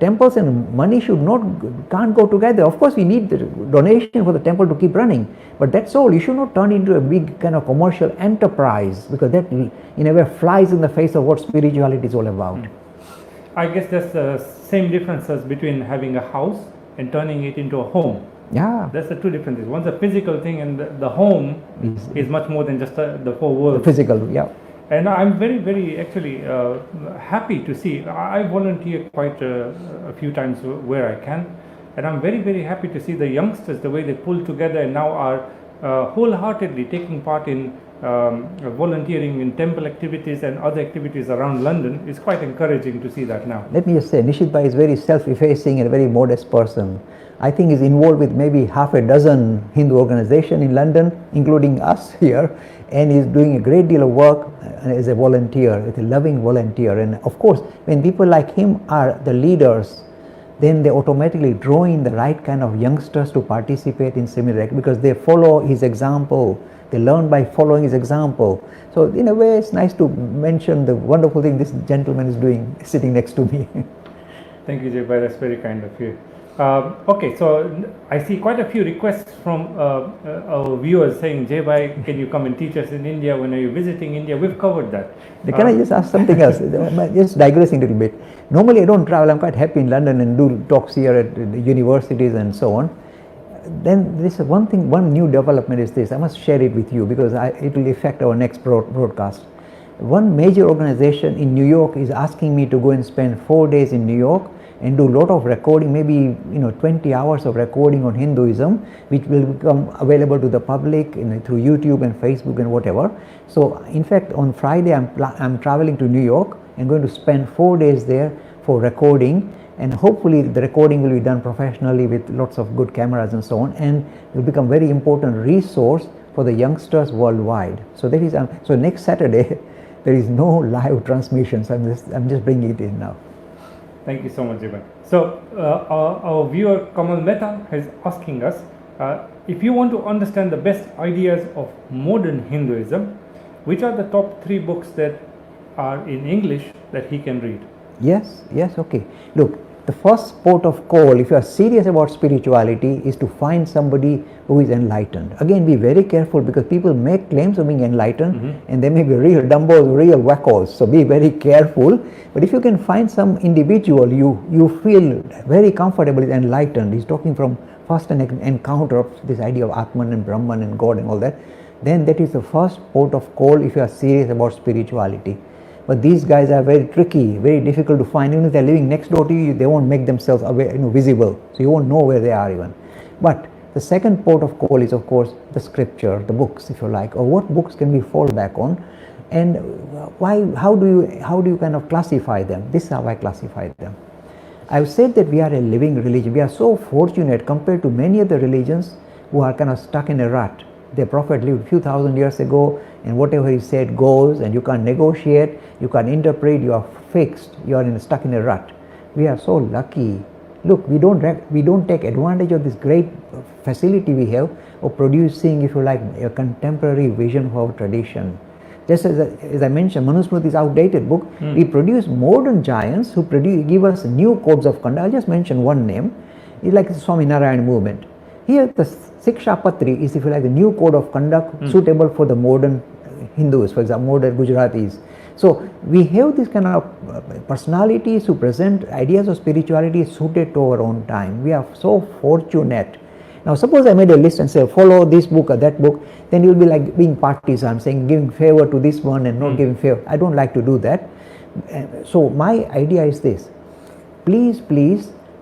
Temples and money can't go together. Of course, we need the donation for the temple to keep running, but that's all. You should not turn into a big kind of commercial enterprise, because that in a way flies in the face of what spirituality is all about. I guess there's the same differences between having a house and turning it into a home. Yeah, that's the 2 different things. One's a physical thing, and the home is much more than just the 4 walls. Physical, yeah. And I'm very, very actually happy to see. I volunteer quite a few times where I can, and I'm very, very happy to see the youngsters, the way they pull together and now are wholeheartedly taking part in volunteering in temple activities and other activities around London. It's quite encouraging to see that now. Let me just say, Nishit Bhai is very self-effacing and a very modest person. I think he's involved with maybe half a dozen Hindu organizations in London, including us here, and he's doing a great deal of work as a volunteer, as a loving volunteer. And of course, when people like him are the leaders, then they automatically draw in the right kind of youngsters to participate in similar, because they follow his example. They learn by following his example. So in a way, it's nice to mention the wonderful thing this gentleman is doing, sitting next to me. Thank you, Jay. That's very kind of you. Okay, so I see quite a few requests from our viewers saying, Jay Bhai, can you come and teach us in India? When are you visiting India? We've covered that. Can I just ask something else? Just digressing a little bit. Normally I don't travel. I'm quite happy in London and do talks here at the universities and so on. Then this one thing, one new development is this. I must share it with you because it will affect our next broadcast. One major organization in New York is asking me to go and spend 4 days in New York and do a lot of recording, maybe 20 hours of recording on Hinduism, which will become available to the public through YouTube and Facebook and whatever. So in fact, on Friday I'm traveling to New York and going to spend 4 days there for recording, and hopefully the recording will be done professionally with lots of good cameras and so on, and will become very important resource for the youngsters worldwide. So that is so next Saturday there is no live transmissions. I'm just bringing it in now. Thank you so much, Jibai. So our viewer Kamal Mehta is asking us, if you want to understand the best ideas of modern Hinduism, which are the top 3 books that are in English that he can read? Yes, okay. Look, the first port of call, if you are serious about spirituality, is to find somebody who is enlightened. Again, be very careful, because people make claims of being enlightened, and they may be real dumbos, real wackos. So be very careful. But if you can find some individual you feel very comfortable is enlightened, he's talking from first an encounter of this idea of Atman and Brahman and God and all that, then that is the first port of call if you are serious about spirituality. But these guys are very tricky, very difficult to find. Even if they're living next door to you, they won't make themselves visible. So you won't know where they are even. But the second port of call is, of course, the scripture, the books, if you like, or what books can we fall back on, and how do you kind of classify them? This is how I classify them. I've said that we are a living religion. We are so fortunate compared to many other religions who are kind of stuck in a rut. Their prophet lived a few thousand years ago, and whatever he said goes, and you can't negotiate, you can't interpret, you are fixed, you are stuck in a rut. We are so lucky. Look, we don't take advantage of this great facility we have of producing, if you like, a contemporary vision of our tradition. Just as I mentioned, Manusmriti is an outdated book. We produce modern giants who give us new codes of conduct. I'll just mention one name. It's like the Swami Narayan movement. Here, the Siksha Patri is, if you like, the new code of conduct suitable for the modern Hindus, for example, modern Gujaratis. So we have this kind of personalities who present ideas of spirituality suited to our own time. We are so fortunate. Now suppose I made a list and say follow this book or that book, then you'll be like being partisan, saying giving favor to this one and not giving favor. I don't like to do that. So my idea is this: please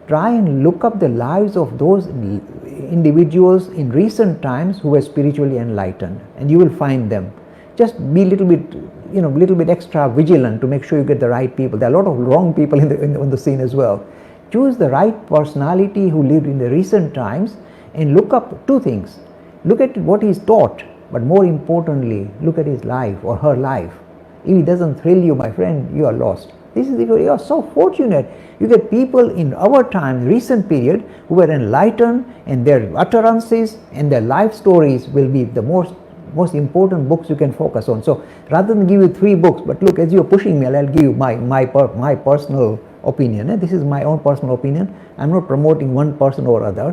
try and look up the lives of those individuals in recent times who were spiritually enlightened, and you will find them. Just be a little bit extra vigilant to make sure you get the right people. There are a lot of wrong people on the scene as well. Choose the right personality who lived in the recent times and look up 2 things. Look at what he's taught, but more importantly, look at his life or her life. If it doesn't thrill you, my friend, you are lost. You are so fortunate. You get people in our time, recent period, who were enlightened, and their utterances and their life stories will be the most important books you can focus on. So rather than give you 3 books, but look, as you're pushing me, I'll give you my personal opinion. This is my own personal opinion. I'm not promoting one person or other.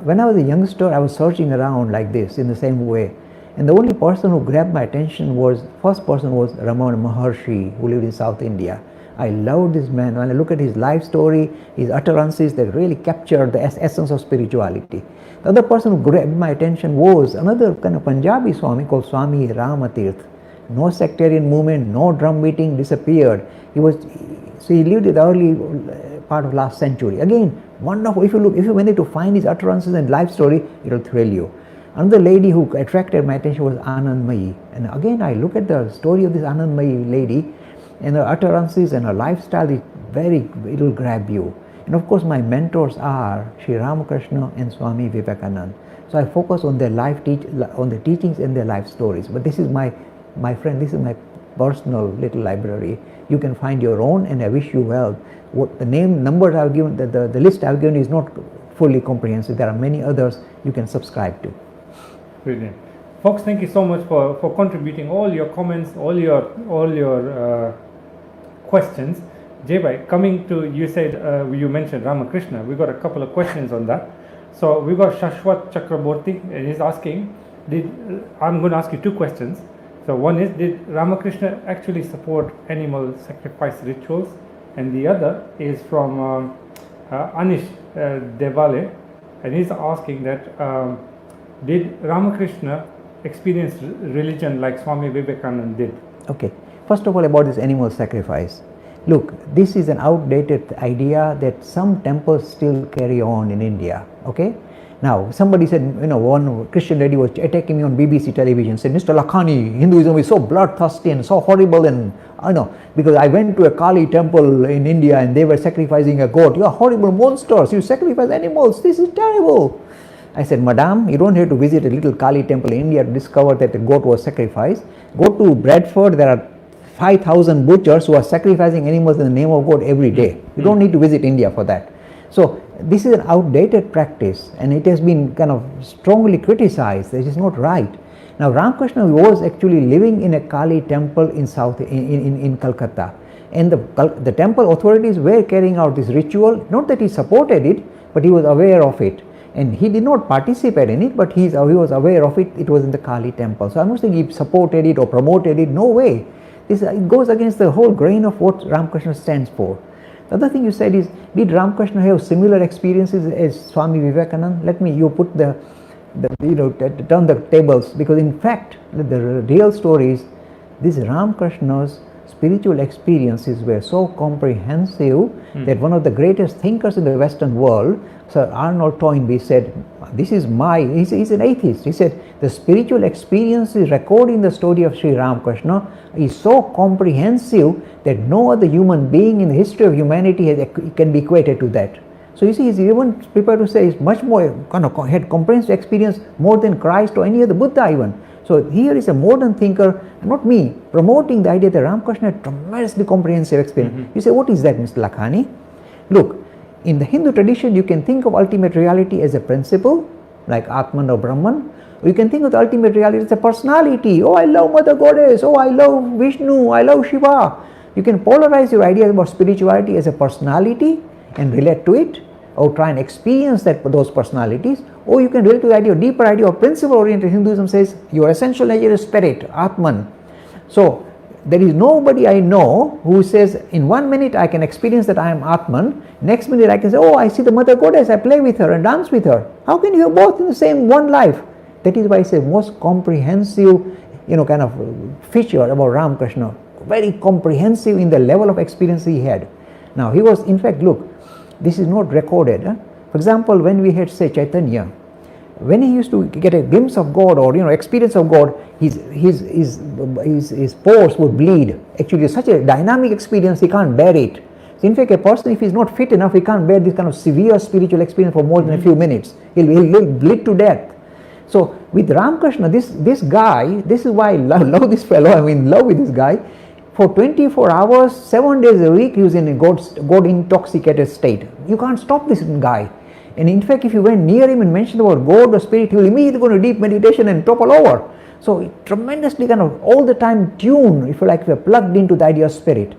When I was a youngster, I was searching around like this in the same way. And the only person who grabbed my attention first person was Ramana Maharshi, who lived in South India. I loved this man. When I look at his life story, his utterances, they really captured the essence of spirituality. The other person who grabbed my attention was another kind of Punjabi Swami called Swami Ramatirth. No sectarian movement, no drum beating, disappeared. He lived in the early part of last century. Again, wonderful. If you manage to find his utterances and life story, it will thrill you. Another lady who attracted my attention was Anandmayi. And again, I look at the story of this Anandmayi lady, and her utterances and her lifestyle, it will grab you. And of course, my mentors are Sri Ramakrishna and Swami Vivekananda. So I focus on their on the teachings and their life stories. But this is my friend, this is my personal little library. You can find your own, and I wish you well. What the numbers I've given, the list I've given is not fully comprehensive. There are many others you can subscribe to. Brilliant. Folks, thank you so much for contributing all your comments, all your questions. Jaybai, coming to, you said, you mentioned Ramakrishna. We got a couple of questions on that. So we got Shashwat Chakraborty, and he's asking, I'm going to ask you 2 questions. So one is, did Ramakrishna actually support animal sacrifice rituals? And the other is from Anish Devale, and he's asking that, did Ramakrishna experience religion like Swami Vivekananda did? Okay. First of all, about this animal sacrifice. Look, this is an outdated idea that some temples still carry on in India. Okay. Now, somebody said, one Christian lady was attacking me on BBC television, said, Mr. Lakhani, Hinduism is so bloodthirsty and so horrible, and because I went to a Kali temple in India and they were sacrificing a goat. You are horrible monsters, you sacrifice animals, this is terrible. I said, Madam, you don't have to visit a little Kali temple in India to discover that a goat was sacrificed. Go to Bradford, there are 5,000 butchers who are sacrificing animals in the name of God every day. You don't need to visit India for that. So, this is an outdated practice and it has been kind of strongly criticized. It is not right. Now, Ramakrishna was actually living in a Kali temple in Calcutta, and the temple authorities were carrying out this ritual. Not that he supported it, but he was aware of it, and he did not participate in it, but he was aware of it. It was in the Kali temple. So I'm not saying he supported it or promoted it. No way. It goes against the whole grain of what Ramakrishna stands for. The other thing you said is, did Ramakrishna have similar experiences as Swami Vivekananda? You put turn the tables, because in fact the real story is this: Ramakrishna's spiritual experiences were so comprehensive that one of the greatest thinkers in the Western world, Sir Arnold Toynbee, said, he's an atheist, he said, the spiritual experiences recorded in the story of Sri Ramakrishna is so comprehensive that no other human being in the history of humanity can be equated to that. So you see, he's even prepared to say he's much more had comprehensive experience more than Christ or any other Buddha even. So here is a modern thinker, not me, promoting the idea that Ramakrishna had tremendously comprehensive experience. You say, what is that, Mr. Lakhani? Look, in the Hindu tradition, you can think of ultimate reality as a principle, like Atman or Brahman. Or you can think of the ultimate reality as a personality. Oh, I love Mother Goddess. Oh, I love Vishnu. I love Shiva. You can polarize your ideas about spirituality as a personality and relate to it, or try and experience those personalities, or you can relate to the idea, deeper idea of principle-oriented Hinduism says your essential nature is spirit, Atman. So there is nobody I know who says in 1 minute I can experience that I am Atman, next minute I can say, oh, I see the Mother Goddess, I play with her and dance with her. How can you have both in the same one life? That is why I say most comprehensive kind of feature about Ramakrishna, very comprehensive in the level of experience he had. Now he was, in fact, look, this is not recorded. For example, when we had, say, Chaitanya, when he used to get a glimpse of God or experience of God, his pores would bleed. Actually, it's such a dynamic experience, he can't bear it. So in fact, a person, if he's not fit enough, he can't bear this kind of severe spiritual experience for more than a few minutes. He'll bleed to death. So with Ramakrishna, this guy, this is why I love this fellow. I'm in love with this guy. For 24 hours, 7 days a week, he was in a God intoxicated state. You can't stop this guy. And in fact, if you went near him and mentioned about God or spirit, he will immediately go into deep meditation and topple over. So tremendously kind of all the time tuned, if you like, we're plugged into the idea of spirit.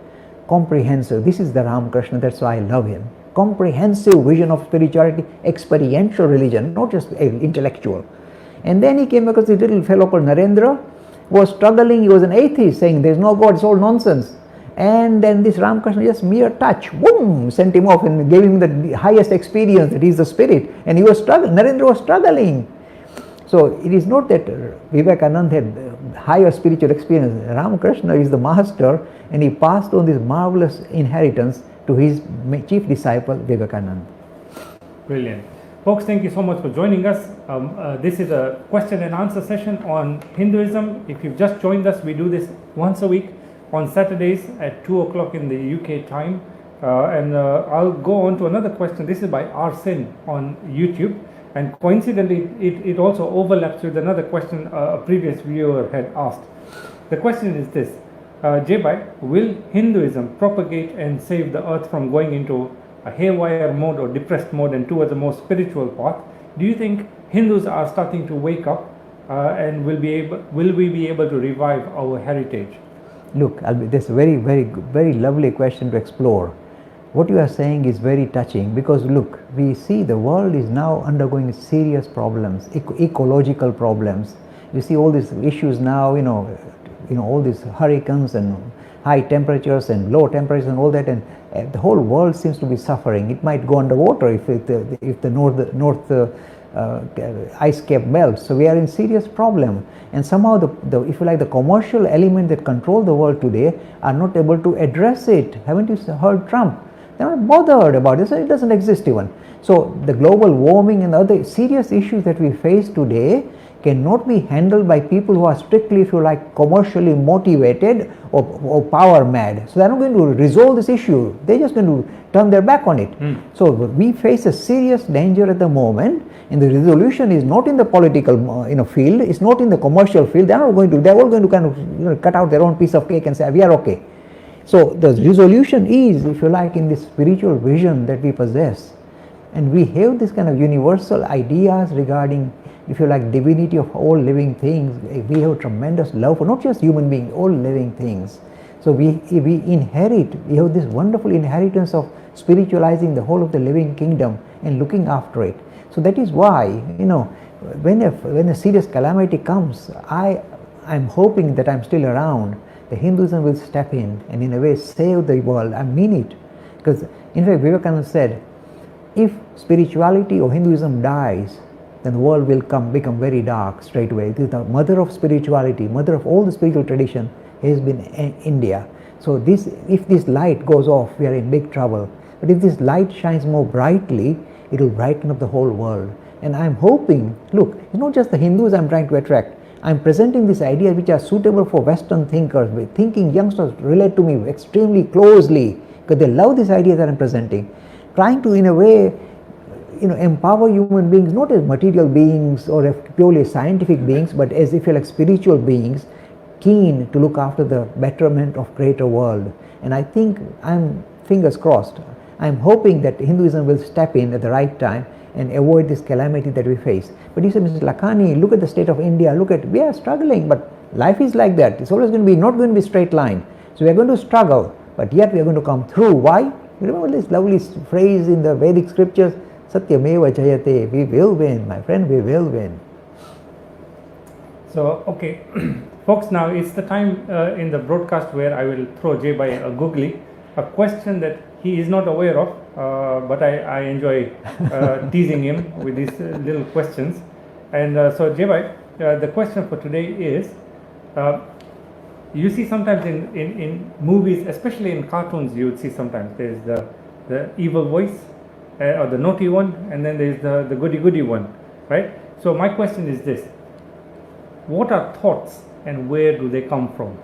Comprehensive. This is the Ramakrishna, that's why I love him. Comprehensive vision of spirituality, experiential religion, not just intellectual. And then he came across this little fellow called Narendra, was struggling, he was an atheist, saying there's no God, it's all nonsense. And then this Ramakrishna, just mere touch, boom, sent him off and gave him the highest experience that he's the spirit. And he was struggling, Narendra was struggling. So it is not that Vivekananda had higher spiritual experience. Ramakrishna is the master, and he passed on this marvelous inheritance to his chief disciple Vivekananda. Brilliant. Folks, thank you so much for joining us. This is a question and answer session on Hinduism. If you've just joined us, we do this once a week on Saturdays at 2 o'clock in the UK time. I'll go on to another question. This is by Arsen on YouTube. And coincidentally, it also overlaps with another question a previous viewer had asked. The question is this: Jai, will Hinduism propagate and save the earth from going into a haywire mode or depressed mode and towards a more spiritual path? Do you think Hindus are starting to wake up and will we be able to revive our heritage? Look, this is a very, very, very lovely question to explore. What you are saying is very touching, because look, we see the world is now undergoing serious problems, ecological problems. You see all these issues now, all these hurricanes and high temperatures and low temperatures and all that, and the whole world seems to be suffering. It might go underwater if the north ice cap melts. So we are in serious problem, and somehow the if you like the commercial element that control the world today are not able to address it. Haven't you heard Trump? They're not bothered about it. It doesn't exist even. So the global warming and other serious issues that we face today cannot be handled by people who are strictly, if you like, commercially motivated or power mad. So they're not going to resolve this issue. They're just going to turn their back on it. So we face a serious danger at the moment, and the resolution is not in the political field. It's not in the commercial field. They're all going to kind of cut out their own piece of cake and say we are okay. So the resolution is, if you like, in this spiritual vision that we possess, and we have this kind of universal ideas regarding, if you like, divinity of all living things. We have tremendous love for not just human beings, all living things. So we have this wonderful inheritance of spiritualizing the whole of the living kingdom and looking after it. So that is why, when a serious calamity comes, I'm hoping that I'm still around. The Hinduism will step in a way save the world. I mean it. Because in fact Vivekananda said, if spirituality or Hinduism dies, then the world will become very dark straight away. The mother of spirituality, mother of all the spiritual tradition has been India. So if this light goes off, we are in big trouble. But if this light shines more brightly, it will brighten up the whole world. And I'm hoping, look, it's not just the Hindus I'm trying to attract. I'm presenting these ideas which are suitable for Western thinkers. Thinking youngsters relate to me extremely closely because they love these ideas that I'm presenting. Trying to, in a way, empower human beings not as material beings or as purely scientific beings, but as, if you like, spiritual beings keen to look after the betterment of greater world. And I think, I'm fingers crossed, I'm hoping that Hinduism will step in at the right time and avoid this calamity that we face. But you say, Mr. Lakhani, look at the state of India, we are struggling, but life is like that. It's always not going to be straight line. So we are going to struggle, but yet we are going to come through. Why? You remember this lovely phrase in the Vedic scriptures, Satyameva Jayate, we will win, my friend, we will win. So, okay, folks, now it's the time in the broadcast where I will throw Jay by a googly, a question that he is not aware of, but I enjoy teasing him with these little questions. And so, Jay, the question for today is, you see sometimes in movies, especially in cartoons, you would see sometimes there's the evil voice or the naughty one, and then there's the goody one, right? So my question is this: what are thoughts and where do they come from?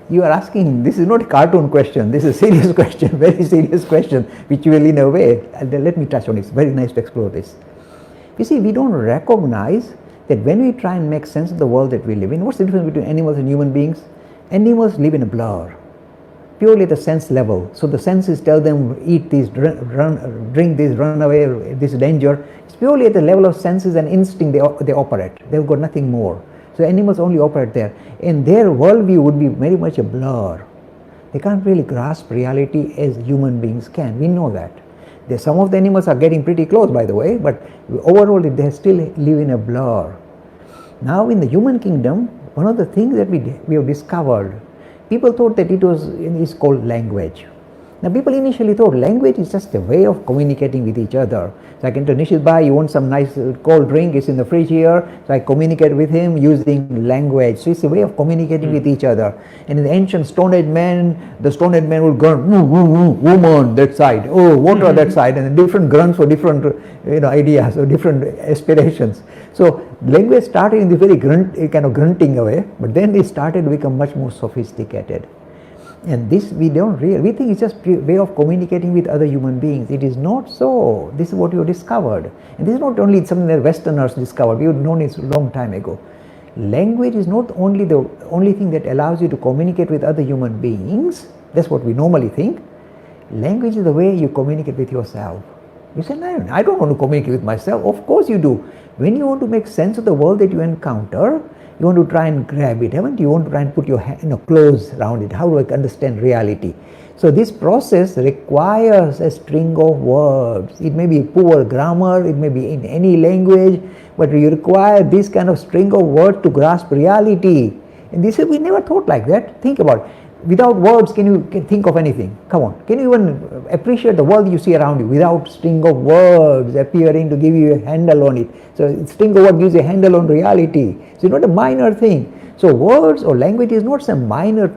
You are asking, this is not a cartoon question, this is a serious question, very serious question, which will, in a way, let me touch on it. It's very nice to explore this. You see, we don't recognize that when we try and make sense of the world that we live in, what's the difference between animals and human beings? Animals live in a blur, purely at the sense level. So the senses tell them, eat this, drink this, run away, this danger. It's purely at the level of senses and instinct they operate. They've got nothing more. So animals only operate there. And their worldview would be very much a blur. They can't really grasp reality as human beings can. We know that. Some of the animals are getting pretty close, by the way, but overall they still live in a blur. Now in the human kingdom, one of the things that we have discovered, people thought that it's called language. Now people initially thought language is just a way of communicating with each other. So I can tell Nishit bhai, you want some nice cold drink, it's in the fridge here. So I communicate with him using language. So it's a way of communicating with each other. And in the ancient Stone Age man, the Stone Age man would grunt, woman that side, water that side, and different grunts for different ideas or different aspirations. So language started in this very kind of grunting way, but then it started to become much more sophisticated. And this we think it's just a way of communicating with other human beings. It is not so. This is what you discovered. And this is not only something that Westerners discovered. We have known it a long time ago. Language is not only the only thing that allows you to communicate with other human beings. That's what we normally think. Language is the way you communicate with yourself. You say, no, I don't want to communicate with myself. Of course you do. When you want to make sense of the world that you encounter, you want to try and grab it, haven't you? You want to try and put your clothes around it. How do I understand reality? So this process requires a string of words. It may be poor grammar, it may be in any language, but you require this kind of string of words to grasp reality. And this we never thought like that. Think about it. without words, can you think of anything? Come on, can you even appreciate the world you see around you without string of words appearing to give you a handle on it? So string of words gives a handle on reality. So it's not a minor thing. So words or language is not some minor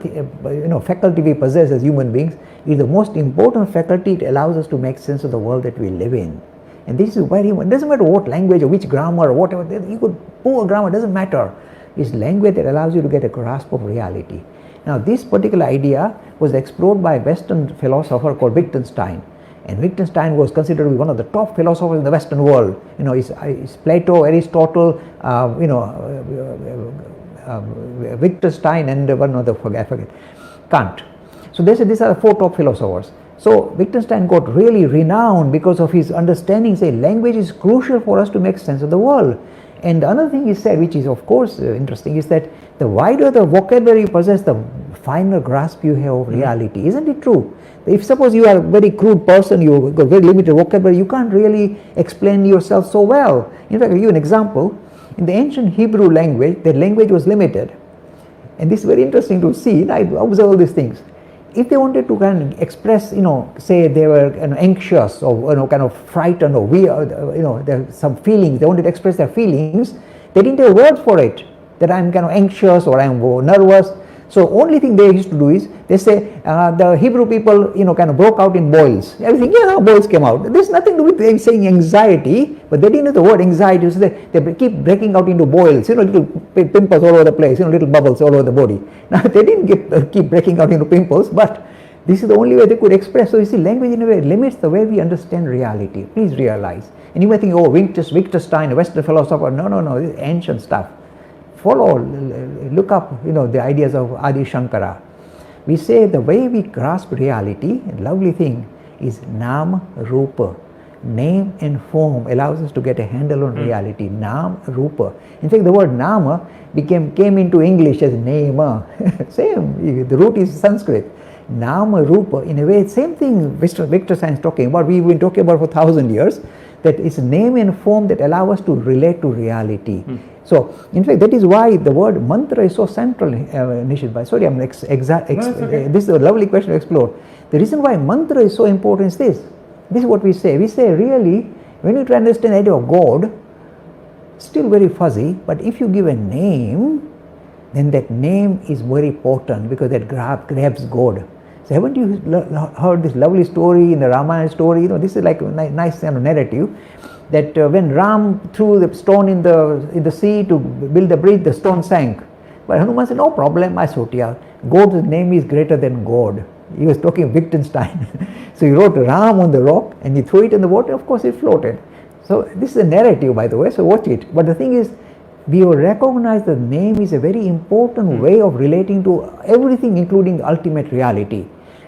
faculty we possess as human beings. It is the most important faculty. It allows us to make sense of the world that we live in. And this is very, it doesn't matter what language or which grammar or whatever, you could poor grammar, doesn't matter. It's language that allows you to get a grasp of reality. Now this particular idea was explored by a Western philosopher called Wittgenstein. And Wittgenstein was considered to be one of the top philosophers in the Western world. It's Plato, Aristotle, Wittgenstein, and one other, I forget, Kant. So they said these are the four top philosophers. So Wittgenstein got really renowned because of his understanding, say language is crucial for us to make sense of the world. And another thing he said, which is of course interesting, is that the wider the vocabulary you possess, the finer grasp you have of reality. Isn't it true? If suppose you are a very crude person, you got very limited vocabulary, you can't really explain yourself so well. In fact, I'll give you an example. In the ancient Hebrew language, the language was limited. And this is very interesting to see. I observe all these things. If they wanted to kind of express, say they were anxious or kind of frightened or weird, there's some feelings, they wanted to express their feelings, they didn't have words for it, that I'm kind of anxious or I'm nervous. So only thing they used to do is, they say the Hebrew people, kind of broke out in boils. Everything, boils came out. There's nothing to do with saying anxiety, but they didn't know the word anxiety, so they keep breaking out into boils, little pimples all over the place, little bubbles all over the body. Now they didn't keep breaking out into pimples, but this is the only way they could express. So you see, language in a way limits the way we understand reality. Please realize. And you may think, Wittgenstein, a Western philosopher. No, this is ancient stuff. Look up, the ideas of Adi Shankara. We say the way we grasp reality, a lovely thing, is Nam Rupa. Name and form allows us to get a handle on reality. Nam Rupa. In fact, the word Nama came into English as Nema. Same, the root is Sanskrit. Nama Rupa, in a way, same thing Wittgenstein is talking about, we've been talking about for 1,000 years, that it's name and form that allow us to relate to reality. So, in fact, that is why the word mantra is so central, Nishit Bhai. Sorry, I'm okay. This is a lovely question to explore. The reason why mantra is so important is this. This is what we say. We say, really, when you try to understand the idea of God, still very fuzzy, but if you give a name, then that name is very potent because that grabs God. So haven't you heard this lovely story in the Ramayana story? This is like a nice kind of narrative, that when Ram threw the stone in the sea to build the bridge, the stone sank. But Hanuman said, no problem, I sort it out. God's name is greater than God. He was talking Wittgenstein. So he wrote Ram on the rock and he threw it in the water, of course it floated. So this is a narrative, by the way, so watch it. But the thing is, we recognize the name is a very important way of relating to everything, including ultimate reality.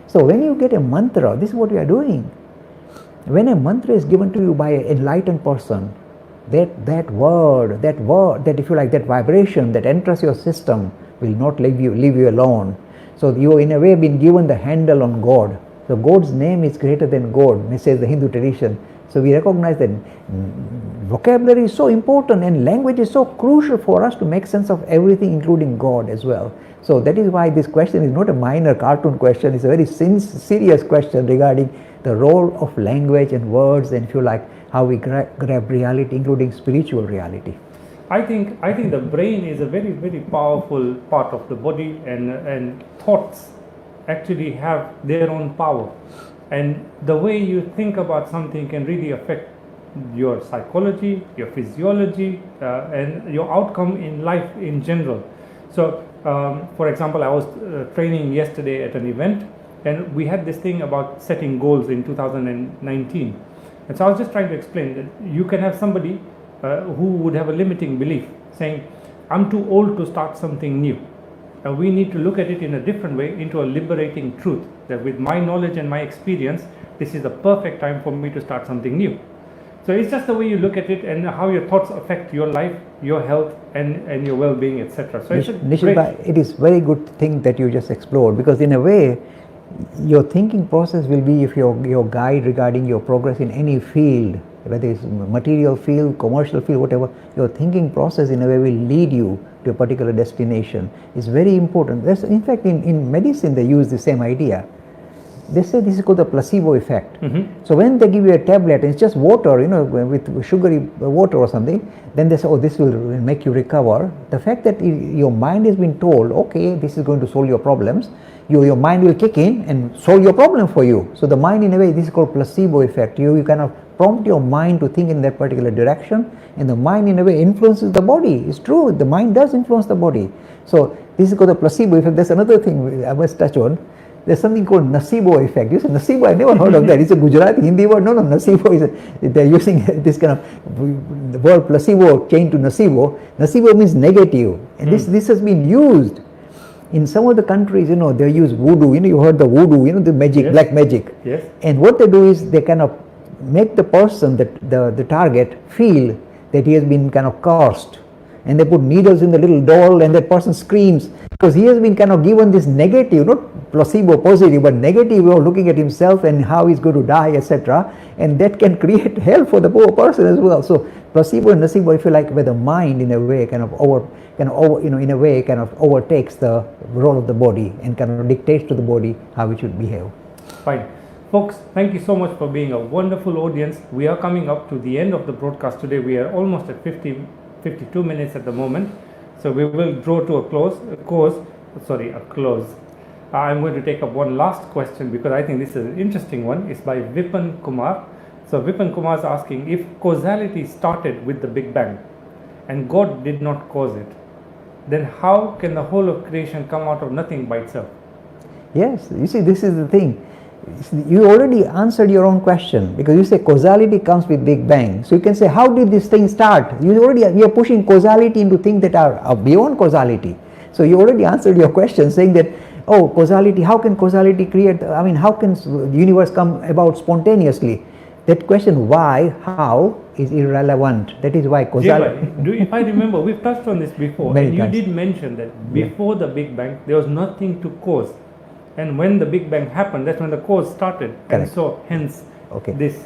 So when you get a mantra, this is what you are doing. When a mantra is given to you by an enlightened person, that word, that if you like, that vibration that enters your system will not leave you alone. So you in a way been given the handle on God. So God's name is greater than God, says the Hindu tradition. So we recognize that vocabulary is so important and language is so crucial for us to make sense of everything, including God as well. So that is why this question is not a minor cartoon question, it's a very serious question regarding the role of language and words, and if you like, how we grab reality, including spiritual reality. I think the brain is a very, very powerful part of the body, and thoughts actually have their own power. And the way you think about something can really affect your psychology, your physiology, and your outcome in life in general. So, for example, I was training yesterday at an event, and we had this thing about setting goals in 2019. And so I was just trying to explain that you can have somebody who would have a limiting belief, saying, I'm too old to start something new. And we need to look at it in a different way, into a liberating truth, that with my knowledge and my experience, this is the perfect time for me to start something new. So it's just the way you look at it and how your thoughts affect your life, your health, and your well-being, etc. So it is very good thing that you just explored, because in a way, your thinking process will be if your guide regarding your progress in any field, whether it's material field, commercial field, whatever, your thinking process in a way will lead you to a particular destination. It's very important. In fact, in medicine they use the same idea. They say this is called the placebo effect. So when they give you a tablet and it's just water, with sugary water or something, then they say, oh, this will make you recover. The fact that your mind has been told, okay, this is going to solve your problems, your mind will kick in and solve your problem for you. So the mind, in a way, this is called placebo effect. You kind of prompt your mind to think in that particular direction, and the mind, in a way, influences the body. It's true, the mind does influence the body. So this is called the placebo effect. There's another thing I must touch on. There's something called nasibo effect. You say nasibo, I never heard of that. It's a Gujarati Hindi word. No, nasibo is they're using this kind of the word placebo changed to nasibo. Nasibo means negative, and this has been used in some of the countries. They use voodoo. You heard the voodoo. The magic, yes. Black magic. Yes. And what they do is they kind of make the person, the target, feel that he has been kind of cursed, and they put needles in the little doll, and that person screams because he has been kind of given this negative, not placebo positive, but negative way of looking at himself and how he's going to die, etc. And that can create hell for the poor person as well. So placebo and nocebo, if you like, where the mind in a way kind of overtakes the role of the body and kind of dictates to the body how it should behave. Fine. Folks, thank you so much for being a wonderful audience. We are coming up to the end of the broadcast today. We are almost at 52 minutes at the moment. So we will draw to a close. I'm going to take up one last question because I think this is an interesting one. It's by Vipan Kumar. So Vipan Kumar is asking, if causality started with the Big Bang and God did not cause it, then how can the whole of creation come out of nothing by itself? Yes, you see, this is the thing. You already answered your own question because you say causality comes with Big Bang. So you can say, how did this thing start? We are pushing causality into things that are beyond causality. So you already answered your question saying that, oh, causality, how can causality create, how can the universe come about spontaneously? That question, why, how, is irrelevant. That is why causality... If I remember, we've touched on this before, and you did mention that before the Big Bang, there was nothing to cause. And when the Big Bang happened, that's when the cause started. Correct. And so, hence, this.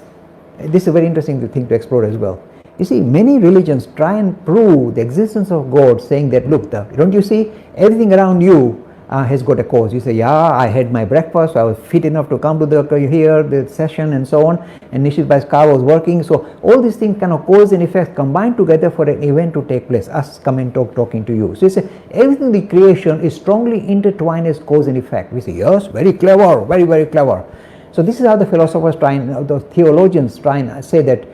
This is a very interesting thing to explore as well. You see, many religions try and prove the existence of God, saying that, look, don't you see, everything around you has got a cause. You say, yeah, I had my breakfast, I was fit enough to come to the session and so on, and Nishit Bhai's car was working. So all these things kind of cause and effect combine together for an event to take place, us coming talking to you. So you say, everything in the creation is strongly intertwined as cause and effect. We say, yes, very clever, very, very clever. So this is how the philosophers the theologians try and say that,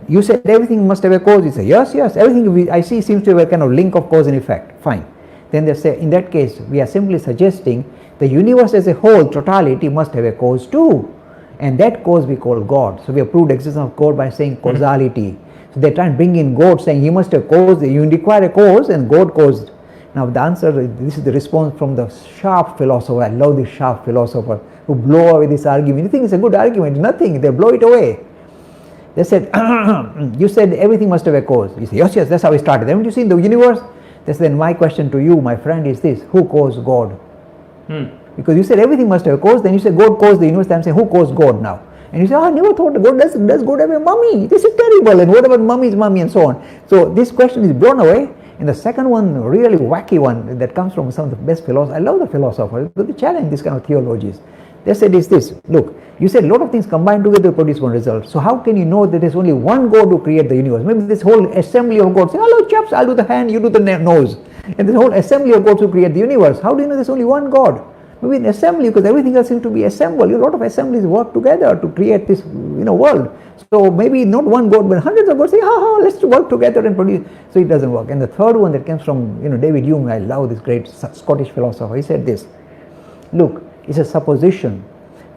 you said everything must have a cause. You say, yes, everything I see seems to have a kind of link of cause and effect. Fine. Then they say, in that case, we are simply suggesting the universe as a whole, totality, must have a cause too. And that cause we call God. So we have proved existence of God by saying causality. So they try and bring in God, saying he must have caused, you require a cause and God caused. Now the answer, this is the response from the sharp philosopher. I love this sharp philosopher who blow away this argument. You think it's a good argument? Nothing. They blow it away. They said, you said everything must have a cause. You say, yes, that's how it started. Haven't you seen the universe? Then my question to you, my friend, is this: who caused God? Because you said everything must have a cause, then you say God caused the universe. I'm saying, who caused God now? And you say, I never thought God does God have a mummy? This is terrible, and what about mummy's mummy and so on. So this question is blown away. And the second one, really wacky one, that comes from some of the best philosophers. I love the philosophers, but they challenge this kind of theologies. They said is this: look, you said a lot of things combined together to produce one result. So how can you know that there's only one God who created the universe? Maybe this whole assembly of gods say, hello chaps, I'll do the hand, you do the nose. And this whole assembly of gods who create the universe. How do you know there's only one God? Maybe an assembly, because everything else seems to be assembled. A lot of assemblies work together to create this world. So maybe not one God, but hundreds of gods say, let's work together and produce. So it doesn't work. And the third one that comes from David Hume, I love this great Scottish philosopher. He said this: look, it's a supposition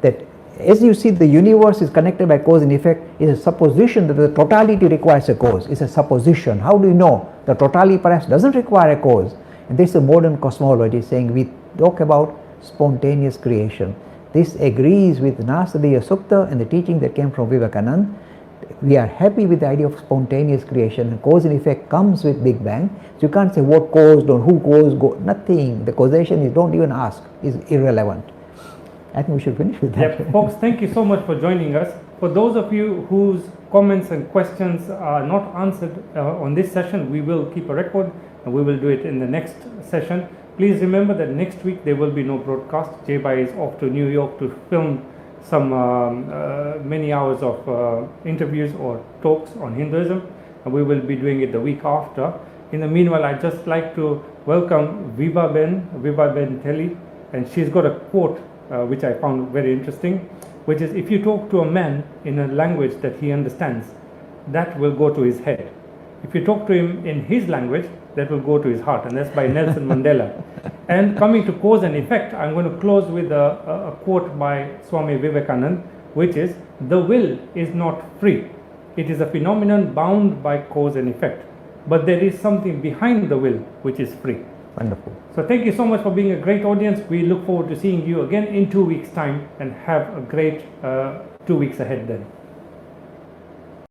that as you see the universe is connected by cause and effect, it's a supposition that the totality requires a cause. It's a supposition. How do you know? The totality perhaps doesn't require a cause. And this is a modern cosmology saying we talk about spontaneous creation. This agrees with Nasadiya Sukta and the teaching that came from Vivekananda. We are happy with the idea of spontaneous creation, and cause and effect comes with Big Bang. So you can't say what caused or who caused, nothing. The causation is, don't even ask, is irrelevant. I think we should finish with that. Folks, thank you so much for joining us For those of you whose comments and questions are not answered on this session, we will keep a record and we will do it in the next session. Please remember that next week there will be no broadcast. J-Bai is off to New York to film some many hours of interviews or talks on Hinduism, and we will be doing it the week after. In the meanwhile, I'd just like to welcome Viva Ben Telly, and she's got a quote which I found very interesting, which is, if you talk to a man in a language that he understands, that will go to his head. If you talk to him in his language, that will go to his heart, and that's by Nelson Mandela. And coming to cause and effect, I'm going to close with a quote by Swami Vivekananda, which is, the will is not free. It is a phenomenon bound by cause and effect. But there is something behind the will which is free. Wonderful. So thank you so much for being a great audience. We look forward to seeing you again in 2 weeks' time, and have a great 2 weeks ahead then.